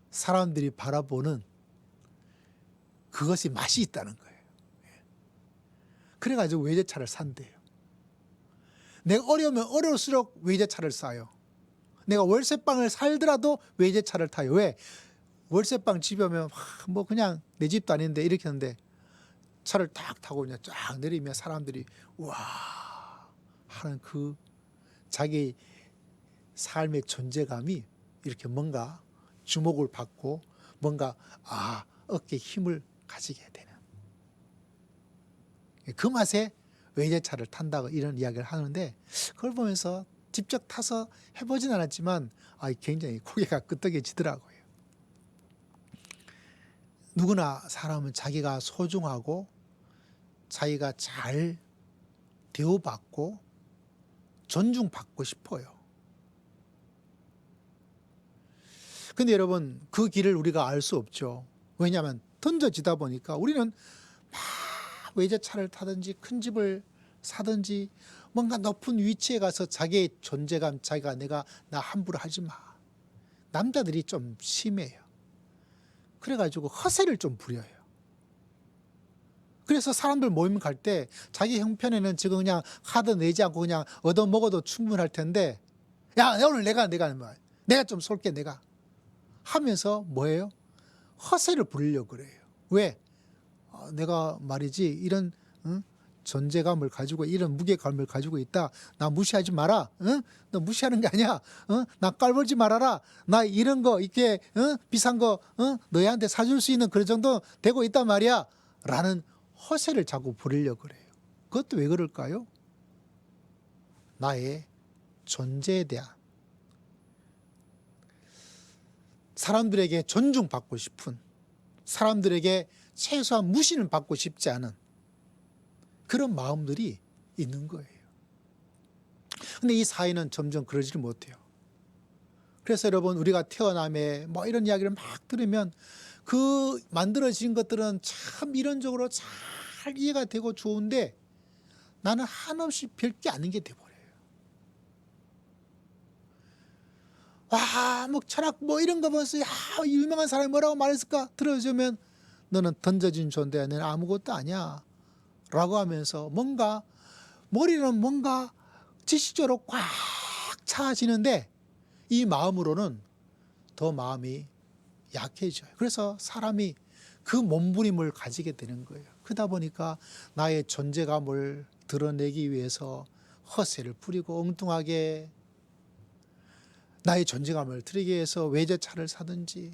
사람들이 바라보는 그것이 맛이 있다는 거예요. 그래가지고 외제차를 산대요. 내가 어려우면 어려울수록 외제차를 사요. 내가 월세방을 살더라도 외제차를 타요. 왜? 월세방 집에 오면 뭐 그냥 내 집도 아닌데 이렇게 하는데 차를 딱 타고 그냥 쫙 내리면 사람들이 와 하는 그 자기 삶의 존재감이 이렇게 뭔가 주목을 받고 뭔가 어깨에 힘을 가지게 되는 그 맛에 외제차를 탄다고 이런 이야기를 하는데, 그걸 보면서 직접 타서 해보진 않았지만 굉장히 고개가 끄덕여지더라고요. 누구나 사람은 자기가 소중하고 자기가 잘 대우받고 존중받고 싶어요. 근데 여러분, 그 길을 우리가 알 수 없죠. 왜냐하면 던져지다 보니까 우리는 막 외제차를 타든지 큰 집을 사든지 뭔가 높은 위치에 가서 자기의 존재감, 자기가 나 함부로 하지 마. 남자들이 좀 심해요. 그래가지고 허세를 좀 부려요. 그래서 사람들 모임 갈 때 자기 형편에는 지금 그냥 카드 내지 않고 그냥 얻어먹어도 충분할 텐데, 야, 오늘 내가 좀 쏠게, 내가 하면서 뭐예요? 허세를 부리려고 그래요. 왜? 내가 말이지 이런 존재감을 가지고 이런 무게감을 가지고 있다. 나 무시하지 마라. 너 무시하는 게 아니야. 나 깔벌지 말아라. 나 이런 거 이렇게 비싼 거 너희한테 사줄 수 있는 그 정도 되고 있단 말이야. 라는 허세를 자꾸 부리려고 그래요. 그것도 왜 그럴까요? 나의 존재에 대한, 사람들에게 존중받고 싶은, 사람들에게 최소한 무시는 받고 싶지 않은 그런 마음들이 있는 거예요. 근데 이 사회는 점점 그러지를 못해요. 그래서 여러분, 우리가 태어남에 뭐 이런 이야기를 막 들으면 그 만들어진 것들은 참 이론적으로 잘 이해가 되고 좋은데 나는 한없이 별게 아닌 게 돼버려요. 와, 뭐 철학 뭐 이런 거 보면서 유명한 사람이 뭐라고 말했을까? 들어주면 너는 던져진 존재야. 너는 아무것도 아니야. 라고 하면서 뭔가 머리는 뭔가 지식적으로 꽉 차지는데 이 마음으로는 더 마음이 약해져요. 그래서 사람이 그 몸부림을 가지게 되는 거예요. 그러다 보니까 나의 존재감을 드러내기 위해서 허세를 부리고 엉뚱하게 나의 존재감을 드리기 위해서 외제차를 사든지,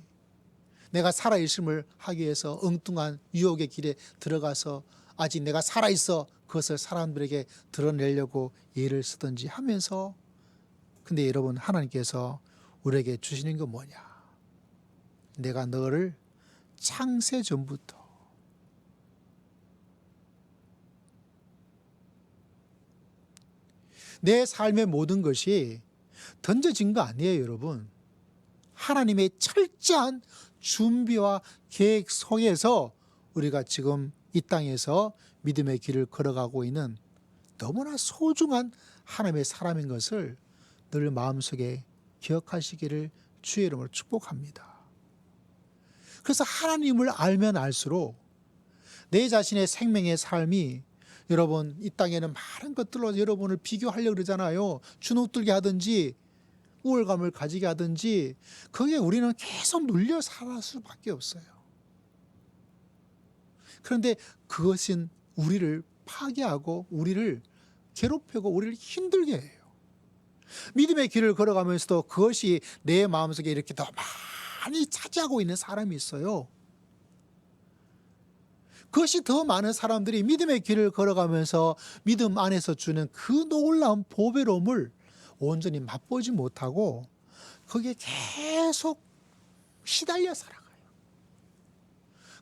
내가 살아있음을 하기 위해서 엉뚱한 유혹의 길에 들어가서 아직 내가 살아있어 그것을 사람들에게 드러내려고 예를 쓰든지 하면서, 근데 여러분, 하나님께서 우리에게 주시는 건 뭐냐? 내가 너를 창세 전부터 내 삶의 모든 것이 던져진 거 아니에요, 여러분. 하나님의 철저한 준비와 계획 속에서 우리가 지금 이 땅에서 믿음의 길을 걸어가고 있는 너무나 소중한 하나님의 사람인 것을 늘 마음속에 기억하시기를 주의 이름으로 축복합니다. 그래서 하나님을 알면 알수록 내 자신의 생명의 삶이, 여러분 이 땅에는 많은 것들로 여러분을 비교하려고 그러잖아요. 주눅들게 하든지 우월감을 가지게 하든지 거기에 우리는 계속 눌려 살 수밖에 없어요. 그런데 그것은 우리를 파괴하고 우리를 괴롭히고 우리를 힘들게 해요. 믿음의 길을 걸어가면서도 그것이 내 마음속에 이렇게 더 많이 차지하고 있는 사람이 있어요. 그것이 더 많은 사람들이 믿음의 길을 걸어가면서 믿음 안에서 주는 그 놀라운 보배로움을 온전히 맛보지 못하고 거기에 계속 시달려 살아가요.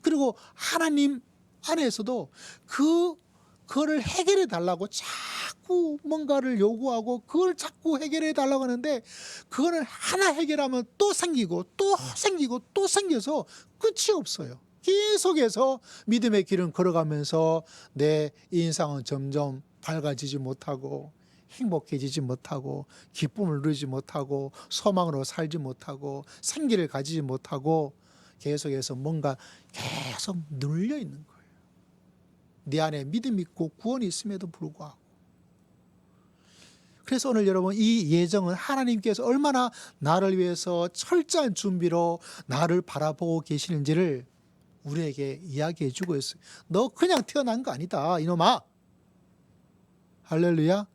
그리고 하나님 안에서도 그거를 해결해 달라고 자꾸 뭔가를 요구하고 그걸 자꾸 해결해 달라고 하는데 그거를 하나 해결하면 또 생기고 또 생기고 또 생겨서 끝이 없어요. 계속해서 믿음의 길을 걸어가면서 내 인상은 점점 밝아지지 못하고 행복해지지 못하고 기쁨을 누리지 못하고 소망으로 살지 못하고 생기를 가지지 못하고 계속해서 뭔가 계속 눌려 있는 거예요. 내 안에 믿음이 있고 구원이 있음에도 불구하고. 그래서 오늘 여러분 이 예정은 하나님께서 얼마나 나를 위해서 철저한 준비로 나를 바라보고 계시는지를 우리에게 이야기해 주고 있어요. 너 그냥 태어난 거 아니다 이놈아. 할렐루야.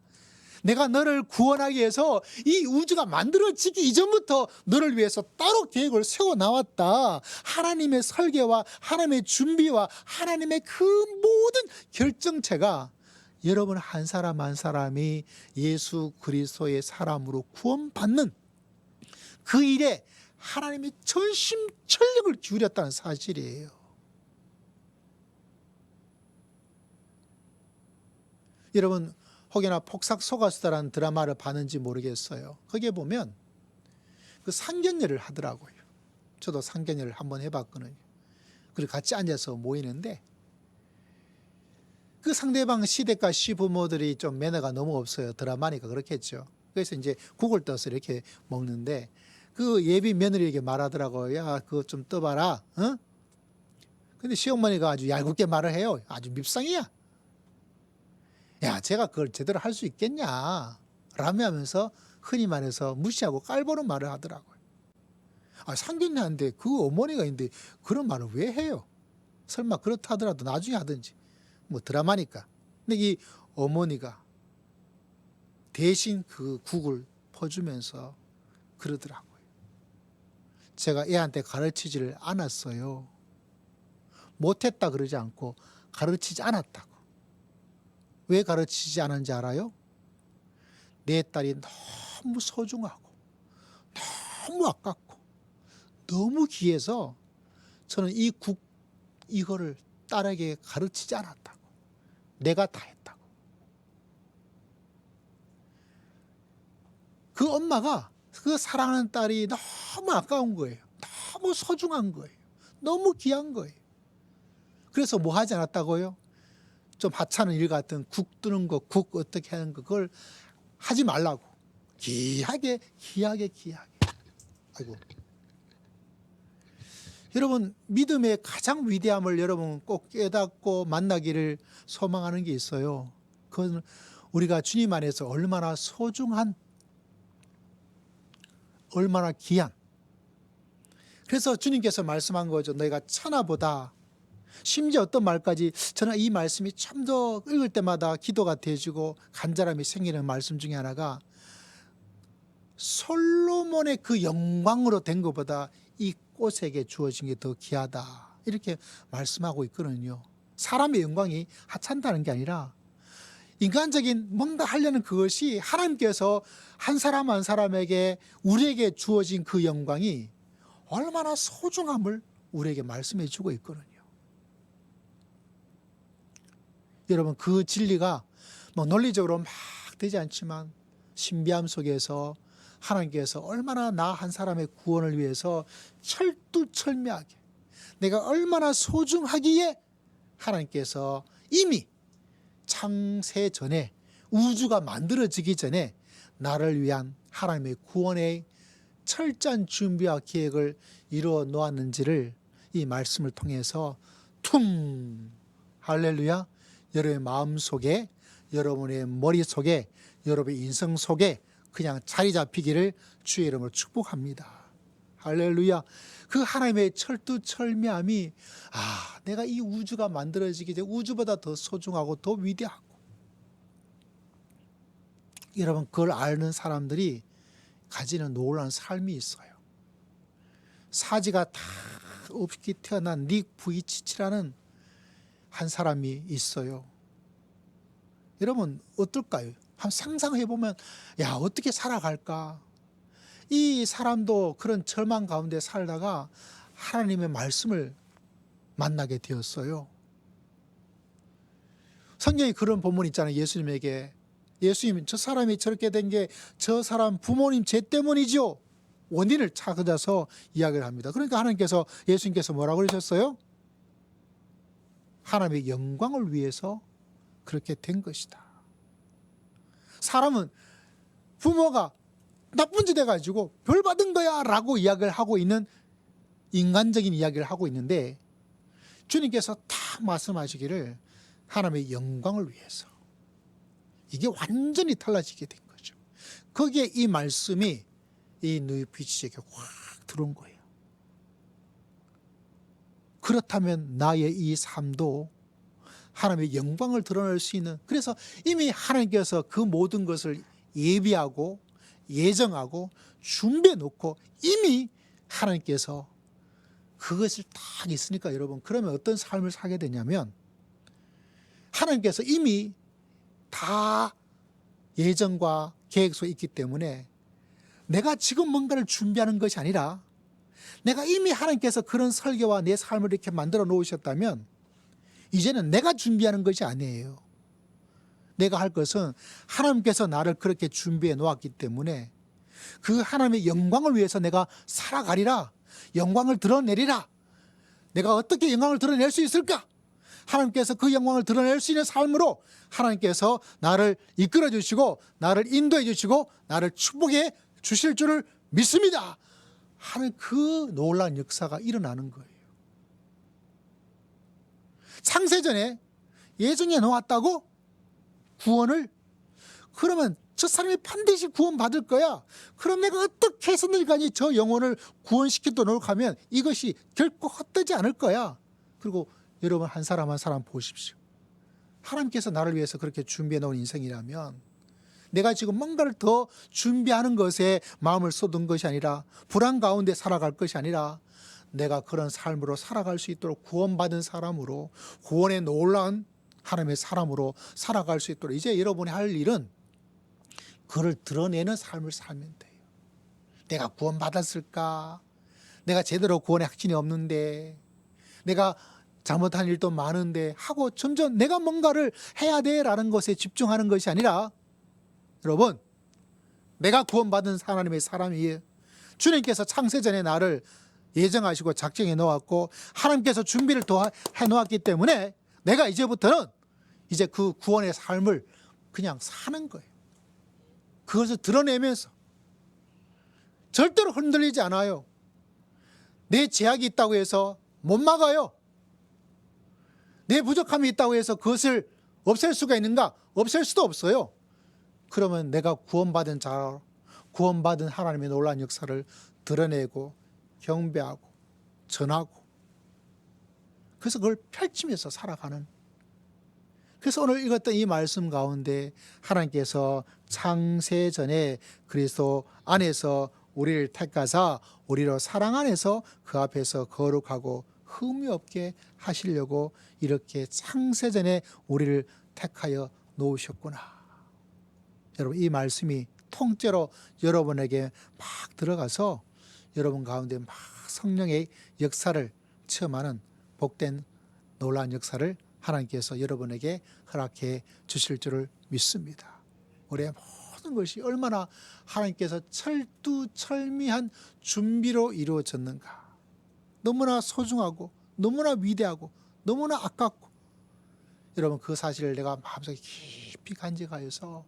내가 너를 구원하기 위해서 이 우주가 만들어지기 이전부터 너를 위해서 따로 계획을 세워나왔다. 하나님의 설계와 하나님의 준비와 하나님의 그 모든 결정체가 여러분 한 사람 한 사람이 예수 그리스도의 사람으로 구원받는 그 일에 하나님이 전심전력을 기울였다는 사실이에요. 여러분 혹여나 폭삭소가수다라는 드라마를 봤는지 모르겠어요. 거기에 보면 그 상견례를 하더라고요. 저도 상견례를 한번 해봤거든요. 그리고 같이 앉아서 모이는데 그 상대방 시댁과 시부모들이 좀 매너가 너무 없어요. 드라마니까 그렇겠죠. 그래서 이제 국을 떠서 이렇게 먹는데 그 예비 며느리에게 말하더라고요. 야, 그거 좀 떠봐라. 어? 근데 시어머니가 아주 얄궂게 말을 해요. 아주 밉상이야. 야, 제가 그걸 제대로 할 수 있겠냐 라며 하면서 흔히 말해서 무시하고 깔보는 말을 하더라고요. 아, 상견례하는데 그 어머니가 있는데 그런 말을 왜 해요? 설마 그렇다 하더라도 나중에 하든지. 뭐 드라마니까. 근데 이 어머니가 대신 그 국을 퍼주면서 그러더라고요. 제가 애한테 가르치지를 않았어요. 못했다 그러지 않고 가르치지 않았다고. 왜 가르치지 않은지 알아요? 내 딸이 너무 소중하고 너무 아깝고 너무 귀해서 저는 이거를 딸에게 가르치지 않았다고. 내가 다 했다고. 그 엄마가 그 사랑하는 딸이 너무 아까운 거예요. 너무 소중한 거예요. 너무 귀한 거예요. 그래서 뭐 하지 않았다고요? 좀 하찮은 일 같은 국 뜨는 거, 국 어떻게 하는 거, 그걸 하지 말라고. 귀하게. 아이고. 여러분, 믿음의 가장 위대함을 여러분 꼭 깨닫고 만나기를 소망하는 게 있어요. 그건 우리가 주님 안에서 얼마나 소중한, 얼마나 귀한. 그래서 주님께서 말씀한 거죠. 너희가 천하보다, 심지어 어떤 말까지, 저는 이 말씀이 참 더 읽을 때마다 기도가 되어지고 간절함이 생기는 말씀 중에 하나가 솔로몬의 그 영광으로 된 것보다 이 꽃에게 주어진 게 더 귀하다, 이렇게 말씀하고 있거든요. 사람의 영광이 하찮다는 게 아니라 인간적인 뭔가 하려는 그것이 하나님께서 한 사람 한 사람에게 우리에게 주어진 그 영광이 얼마나 소중함을 우리에게 말씀해 주고 있거든요. 여러분, 그 진리가 뭐 논리적으로 막 되지 않지만 신비함 속에서 하나님께서 얼마나 나 한 사람의 구원을 위해서 철두철미하게, 내가 얼마나 소중하기에 하나님께서 이미 창세 전에, 우주가 만들어지기 전에 나를 위한 하나님의 구원의 철저한 준비와 계획을 이루어 놓았는지를 이 말씀을 통해서 할렐루야, 여러분의 마음속에, 여러분의 머릿속에, 여러분의 인생 속에 그냥 자리 잡히기를 주의 이름으로 축복합니다. 할렐루야. 그 하나님의 철두철미함이, 내가 이 우주가 만들어지기 전에 우주보다 더 소중하고 더 위대하고, 여러분, 그걸 아는 사람들이 가지는 놀라운 삶이 있어요. 사지가 다 없이 태어난 닉 부이치치라는 한 사람이 있어요. 여러분, 어떨까요? 한번 상상해 보면, 어떻게 살아갈까? 이 사람도 그런 절망 가운데 살다가 하나님의 말씀을 만나게 되었어요. 성경에 그런 본문 있잖아요. 예수님에게, 예수님, 저 사람이 저렇게 된 게 저 사람 부모님 죄 때문이죠. 원인을 찾아서 이야기를 합니다. 그러니까 하나님께서, 예수님께서 뭐라고 그러셨어요? 하나님의 영광을 위해서 그렇게 된 것이다. 사람은 부모가 나쁜 짓 해가지고 벌 받은 거야 라고 이야기를 하고 있는, 인간적인 이야기를 하고 있는데, 주님께서 다 말씀하시기를 하나님의 영광을 위해서, 이게 완전히 달라지게 된 거죠. 거기에 이 말씀이 이 누이피치에게 확 들어온 거예요. 그렇다면 나의 이 삶도 하나님의 영광을 드러낼 수 있는, 그래서 이미 하나님께서 그 모든 것을 예비하고 예정하고 준비해 놓고 이미 하나님께서 그것을 딱 있으니까, 여러분, 그러면 어떤 삶을 살게 되냐면, 하나님께서 이미 다 예정과 계획 속에 있기 때문에 내가 지금 뭔가를 준비하는 것이 아니라, 내가 이미 하나님께서 그런 설계와 내 삶을 이렇게 만들어 놓으셨다면 이제는 내가 준비하는 것이 아니에요. 내가 할 것은 하나님께서 나를 그렇게 준비해 놓았기 때문에 그 하나님의 영광을 위해서 내가 살아가리라, 영광을 드러내리라. 내가 어떻게 영광을 드러낼 수 있을까? 하나님께서 그 영광을 드러낼 수 있는 삶으로 하나님께서 나를 이끌어 주시고 나를 인도해 주시고 나를 축복해 주실 줄을 믿습니다 하는 그 놀라운 역사가 일어나는 거예요. 창세전에 예정해 놓았다고 구원을, 그러면 저 사람이 반드시 구원받을 거야. 그럼 내가 어떻게 해서든 간에 저 영혼을 구원시키도록 노력하면 이것이 결코 헛되지 않을 거야. 그리고 여러분, 한 사람 한 사람 보십시오. 하나님께서 나를 위해서 그렇게 준비해 놓은 인생이라면, 내가 지금 뭔가를 더 준비하는 것에 마음을 쏟은 것이 아니라, 불안 가운데 살아갈 것이 아니라, 내가 그런 삶으로 살아갈 수 있도록 구원받은 사람으로, 구원의 놀라운 하나님의 사람으로 살아갈 수 있도록, 이제 여러분이 할 일은 그를 드러내는 삶을 살면 돼요. 내가 구원받았을까? 내가 제대로 구원의 확신이 없는데, 내가 잘못한 일도 많은데 하고 점점 내가 뭔가를 해야 돼라는 것에 집중하는 것이 아니라, 여러분, 내가 구원받은 하나님의 사람이에요. 주님께서 창세전에 나를 예정하시고 작정해 놓았고 하나님께서 준비를 더 해놓았기 때문에 내가 이제부터는 이제 그 구원의 삶을 그냥 사는 거예요. 그것을 드러내면서 절대로 흔들리지 않아요. 내 제약이 있다고 해서 못 막아요. 내 부족함이 있다고 해서 그것을 없앨 수가 있는가? 없앨 수도 없어요. 그러면 내가 구원받은 자, 구원받은 하나님의 놀라운 역사를 드러내고 경배하고 전하고, 그래서 그걸 펼치면서 살아가는. 그래서 오늘 읽었던 이 말씀 가운데 하나님께서 창세전에 그리스도 안에서 우리를 택하사 우리로 사랑 안에서 그 앞에서 거룩하고 흠이 없게 하시려고 이렇게 창세전에 우리를 택하여 놓으셨구나. 여러분, 이 말씀이 통째로 여러분에게 막 들어가서 여러분 가운데 막 성령의 역사를 체험하는 복된 놀라운 역사를 하나님께서 여러분에게 허락해 주실 줄을 믿습니다. 우리의 모든 것이 얼마나 하나님께서 철두철미한 준비로 이루어졌는가. 너무나 소중하고 너무나 위대하고 너무나 아깝고, 여러분 그 사실을 내가 마음속에 깊이 간직하여서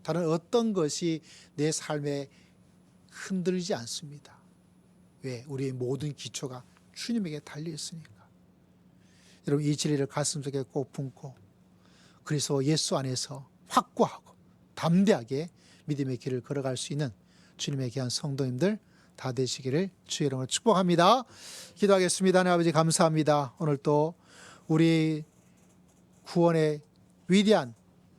다른 어떤 것이 내 삶에 흔들리지 않습니다. 왜? 우리의 모든 기초가 주님에게 달려 있으니까. 여러분 이 진리를 가슴속에 꼭 품고 그리스도 예수 안에서 확고하고 담대하게 믿음의 길을 걸어갈 수 있는 주님의 귀한 성도님들 다 되시기를 주의 이름으로 축복합니다. 기도하겠습니다. 하나님 아버지 감사합니다. 오늘 또 우리 구원의 위대한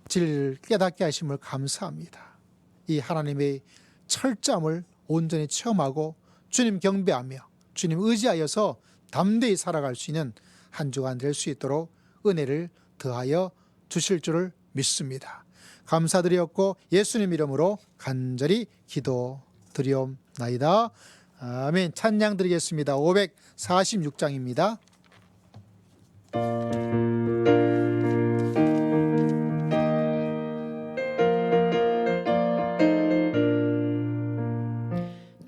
진리를 깨닫게 하심을 감사합니다. 이 하나님의 철저함을 온전히 체험하고 주님 경배하며 주님 의지하여서 담대히 살아갈 수 있는 한 주간 될 수 있도록 은혜를 더하여 주실 줄을 믿습니다. 감사드리었고 예수님 이름으로 간절히 기도드리옵나이다. 아멘. 찬양 드리겠습니다. 546장입니다.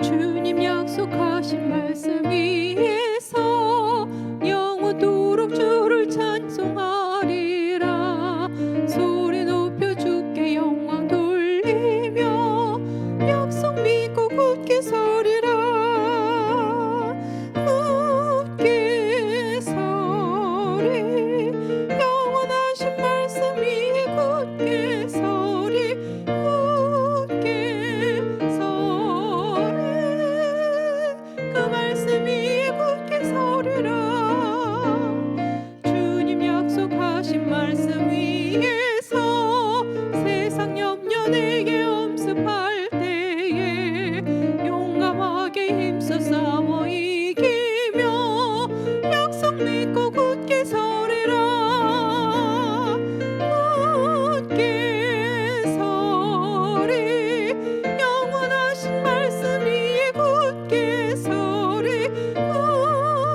주님 약속하신 말씀 위에서 영원토록 주를 찬송하리라. 소리 높여 주께 영광 돌리며 약속 믿고 굳게 서리라. 굳게 서리 영원하신 말씀 위에 굳게 서리 굳게 서리 그 말씀 위에 굳게 서리라. 주님 약속하신 말씀 위에서 세상 염려 내게 엄습할 때에 용감하게 힘써 싸워 이기며 약속 믿고 굳게 서리라. 굳게 서리 영원하신 말씀 위에 굳게 서리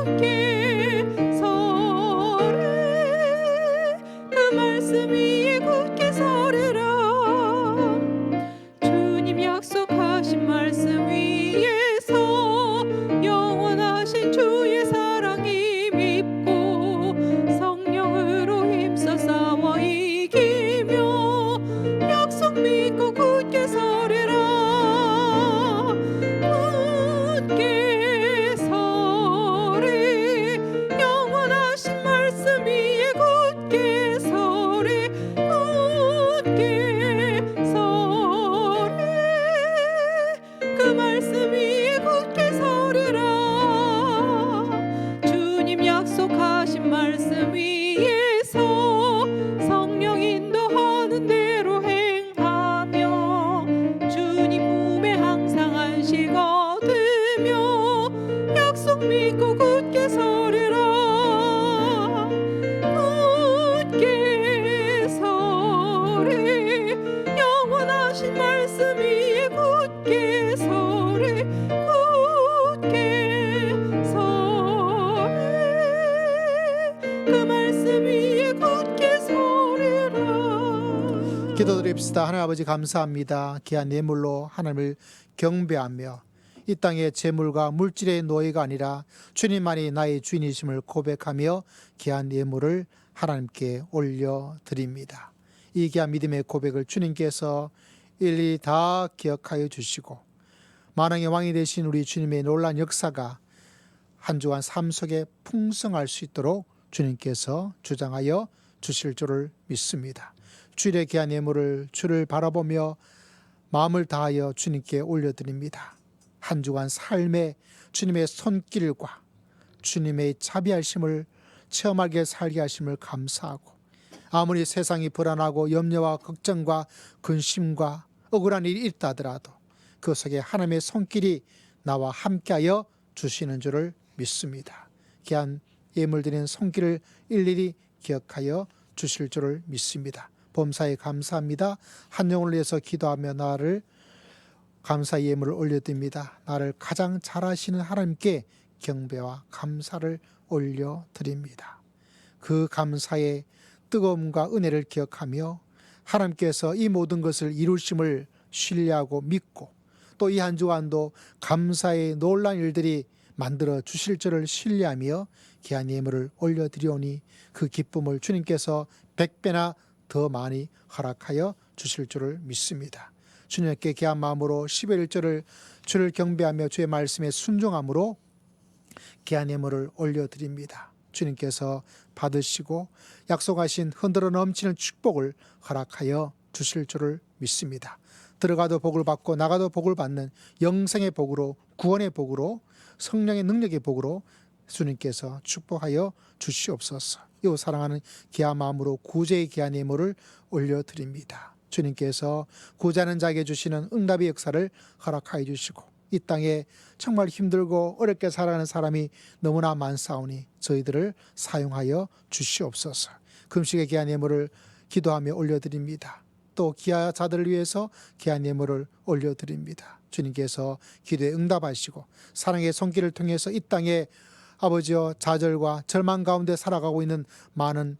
굳게 서리 그 말씀 위에 굳게 서리라. 주님 약속하신 말씀 위에서 영원하신 주의 사랑이 밉고 성령으로 힘써 싸워 이기며 약속 믿고 굳게 서리라. 굳게 서리 영원하신 말씀 위에 굳게 서리 굳게 서리 그 말씀 위에 굳게 서리라. 주님 약속하신 말씀 위에서 성령 인도하는 대로 행하며 주님 품에 항상 안식 얻으며 약속 믿고 굳게 서리라. 굳게 서리 영원하신 말씀 위에 굳게 서리 굳게 서리 그 말씀 위에 굳게 서리라. 기도드립시다. 하나님 아버지 감사합니다. 귀한 예물로 하나님을 경배하며 이 땅의 재물과 물질의 노예가 아니라 주님만이 나의 주인이심을 고백하며 귀한 예물을 하나님께 올려드립니다. 이 귀한 믿음의 고백을 주님께서 일일이 다 기억하여 주시고 만왕의 왕이 되신 우리 주님의 놀라운 역사가 한 주간 삶 속에 풍성할 수 있도록 주님께서 주장하여 주실 줄을 믿습니다. 주일의 귀한 예물을 주를 바라보며 마음을 다하여 주님께 올려드립니다. 한 주간 삶에 주님의 손길과 주님의 자비하심을 체험하게 살게 하심을 감사하고, 아무리 세상이 불안하고 염려와 걱정과 근심과 억울한 일이 있다 하더라도 그 속에 하나님의 손길이 나와 함께하여 주시는 줄을 믿습니다. 귀한 예물 드리는 손길을 일일이 기억하여 주실 줄을 믿습니다. 범사에 감사합니다. 한 영혼을 위해서 기도하며 나를 감사의 예물을 올려드립니다. 나를 가장 잘 아시는 하나님께 경배와 감사를 올려드립니다. 그 감사의 뜨거움과 은혜를 기억하며 하나님께서 이 모든 것을 이루심을 신뢰하고 믿고 또 이 한 주간도 감사의 놀라운 일들이 만들어 주실 줄을 신뢰하며 귀한 예물을 올려드리오니 그 기쁨을 주님께서 100배나 더 많이 허락하여 주실 줄을 믿습니다. 주님께 귀한 마음으로 11절을 주를 경배하며 주의 말씀에 순종함으로 귀한 예물을 올려드립니다. 주님께서 받으시고 약속하신 흔들어 넘치는 축복을 허락하여 주실 줄을 믿습니다. 들어가도 복을 받고 나가도 복을 받는 영생의 복으로, 구원의 복으로, 성령의 능력의 복으로 주님께서 축복하여 주시옵소서. 이 사랑하는 귀한 마음으로 구제의 귀한 예물을 올려드립니다. 주님께서 구제하는 자에게 주시는 응답의 역사를 허락하여 주시고 이 땅에 정말 힘들고 어렵게 살아가는 사람이 너무나 많사오니 저희들을 사용하여 주시옵소서. 금식의 귀한 예물을 기도하며 올려드립니다. 또 귀한 자들을 위해서 귀한 예물을 올려드립니다. 주님께서 기도에 응답하시고 사랑의 손길을 통해서 이 땅에 아버지여 좌절과 절망 가운데 살아가고 있는 많은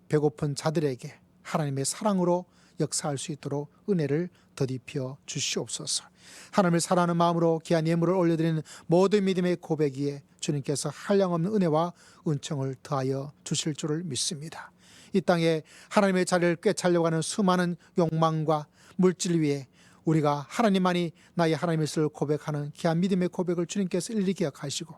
배고픈 자들에게 하나님의 사랑으로 역사할 수 있도록 은혜를 더디펴 주시옵소서. 하나님을 사랑하는 마음으로 귀한 예물을 올려드리는 모든 믿음의 고백 위에 주님께서 한량없는 은혜와 은총을 더하여 주실 줄을 믿습니다. 이 땅에 하나님의 자리를 꿰차려고 하는 수많은 욕망과 물질 위에 우리가 하나님만이 나의 하나님이시를 고백하는 귀한 믿음의 고백을 주님께서 일일이 기억하시고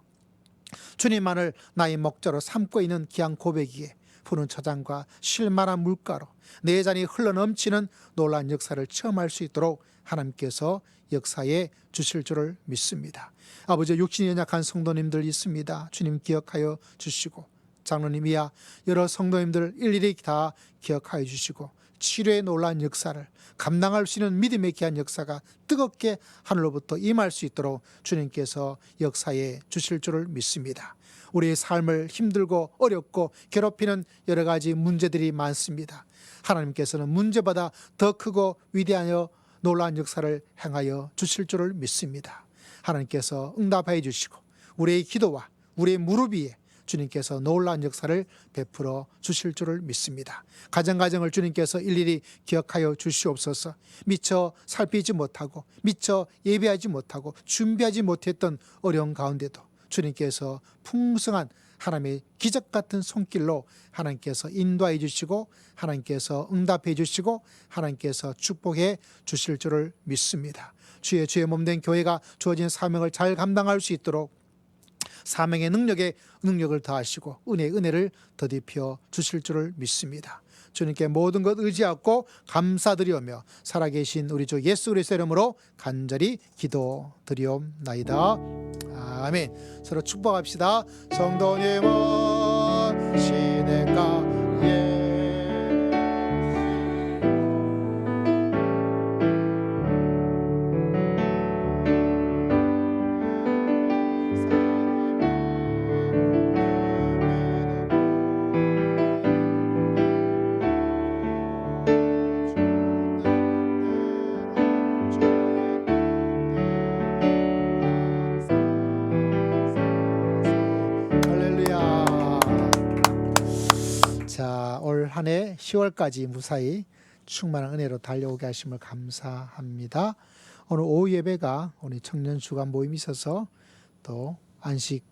주님만을 나의 목자로 삼고 있는 귀한 고백이에 푸른 초장과 쉴만한 물가로 내 잔이 흘러넘치는 놀라운 역사를 체험할 수 있도록 하나님께서 역사해 주실 줄을 믿습니다. 아버지, 육신이 연약한 성도님들 있습니다. 주님 기억하여 주시고 장로님이야 여러 성도님들 일일이 다 기억하여 주시고 치료의 놀라운 역사를 감당할 수 있는 믿음의 귀한 역사가 뜨겁게 하늘로부터 임할 수 있도록 주님께서 역사해 주실 줄을 믿습니다. 우리의 삶을 힘들고 어렵고 괴롭히는 여러 가지 문제들이 많습니다. 하나님께서는 문제보다 더 크고 위대하여 놀라운 역사를 행하여 주실 줄을 믿습니다. 하나님께서 응답해 주시고 우리의 기도와 우리의 무릎 위에 주님께서 놀라운 역사를 베풀어 주실 줄을 믿습니다. 가정을 주님께서 일일이 기억하여 주시옵소서. 미처 살피지 못하고 미처 예배하지 못하고 준비하지 못했던 어려운 가운데도 주님께서 풍성한 하나님의 기적 같은 손길로 하나님께서 인도해 주시고 하나님께서 응답해 주시고 하나님께서 축복해 주실 줄을 믿습니다. 주의 몸된 교회가 주어진 사명을 잘 감당할 수 있도록 사명의 능력을 더하시고 은혜를 더디펴 주실 줄을 믿습니다. 주님께 모든 것 의지하고 감사드리오며 살아계신 우리 주 예수 그리스도의 이름으로 간절히 기도드리옵나이다. 아멘. 서로 축복합시다. 성도님은 시냇가에 올 한 해 10월까지 무사히 충만한 은혜로 달려오게 하심을 감사합니다. 오늘 오후 예배가 우리 청년 주간 모임이 있어서 또 안식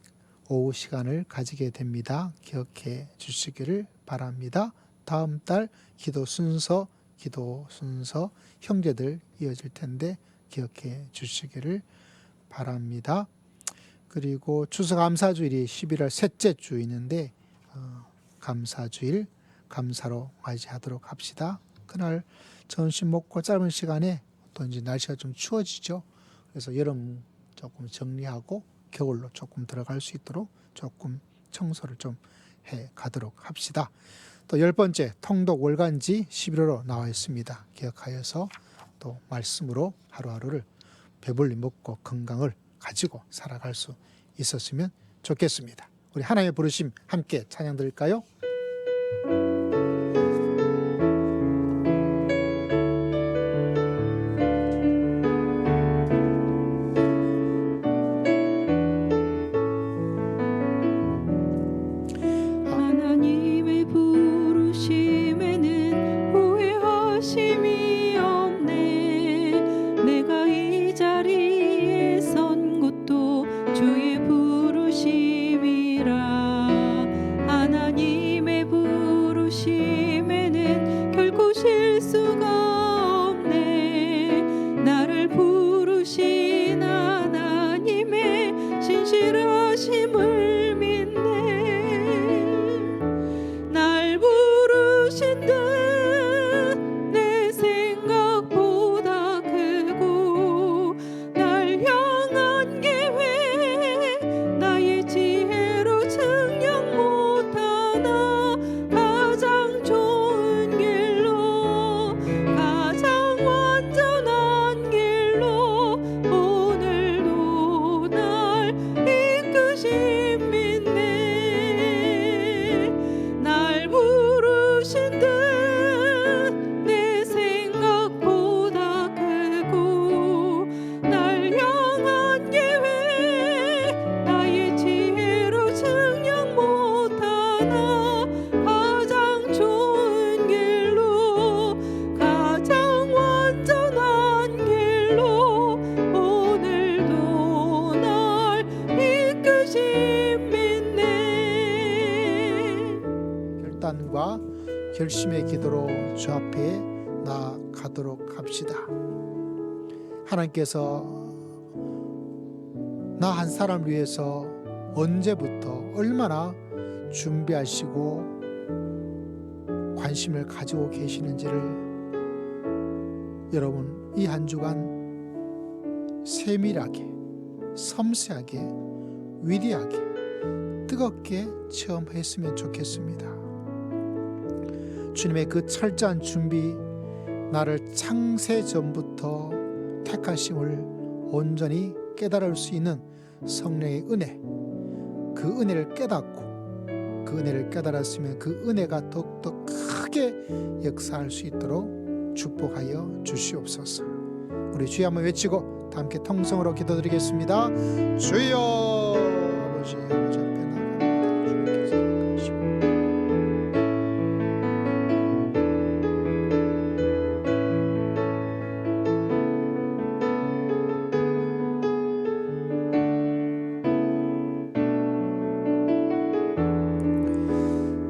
오후 시간을 가지게 됩니다. 기억해 주시기를 바랍니다. 다음 달 기도 순서 형제들 이어질 텐데 기억해 주시기를 바랍니다. 그리고 추수감사주일이 11월 셋째 주 있는데 감사주일 감사로 맞이하도록 합시다. 그날 점심 먹고 짧은 시간에 또 이제 날씨가 좀 추워지죠. 그래서 여름 조금 정리하고 겨울로 조금 들어갈 수 있도록 조금 청소를 좀 해 가도록 합시다. 또 10번째 통독 월간지 11호로 나와 있습니다. 기억하여서 또 말씀으로 하루하루를 배불리 먹고 건강을 가지고 살아갈 수 있었으면 좋겠습니다. 우리 하나님의 부르심 함께 찬양 드릴까요? 부르심이 없네. 내가 이 자리에 선 것도 주의 부르심이라. 하나님의 부르심에는 결코 실수가 없네. 나를 부르신 하나님의 신실하심을 믿네. 날 부르신 듯 내 생각보다 크고 날 향한 계획 나의 지혜로 측량 못하나 가장 좋은 길로 가장 완전한 길로 오늘도 날 이끄심 믿네. 날 부르신 듯 내 생각보다 크고 날 향한 계획 나의 지혜로 측량 못하나 가장 좋은 길로 가장 완전한 길로 오늘도 날 이끄심 믿네. 결단과 결심의 기도로 주 앞에 나아가도록 합시다. 하나님께서 나 한 사람을 위해서 언제부터 얼마나 준비하시고 관심을 가지고 계시는지를 여러분 이 한 주간 세밀하게, 섬세하게, 위대하게, 뜨겁게 체험했으면 좋겠습니다. 주님의 그 철저한 준비, 나를 창세 전부터 택하심을 온전히 깨달을 수 있는 성령의 은혜, 그 은혜를 깨닫고 그 은혜를 깨달았으면 그 은혜가 더욱더 크게 역사할 수 있도록 축복하여 주시옵소서. 우리 주여 한번 외치고 다 함께 통성으로 기도드리겠습니다. 주여, 아버지 앞에 나갑니다. 주님께서 가시고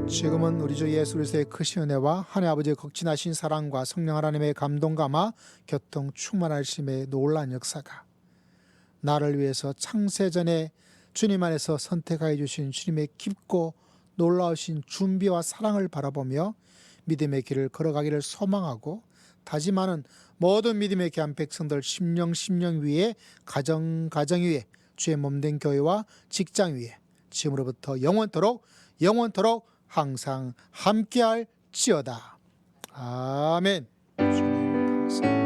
지금은 우리 주 예수 그리스도의 크신 은혜와 하나님 아버지의 극진하신 사랑과 성령 하나님의 감동감화 교통 충만하심의 놀라운 역사가 나를 위해서 창세전에 주님 안에서 선택하여 주신 주님의 깊고 놀라우신 준비와 사랑을 바라보며 믿음의 길을 걸어가기를 소망하고 다짐하는 모든 믿음의 귀한 백성들 심령 위에 가정 위에 주의 몸된 교회와 직장 위에 지금으로부터 영원토록 항상 함께할지어다. 아멘. 주님 감사합니다.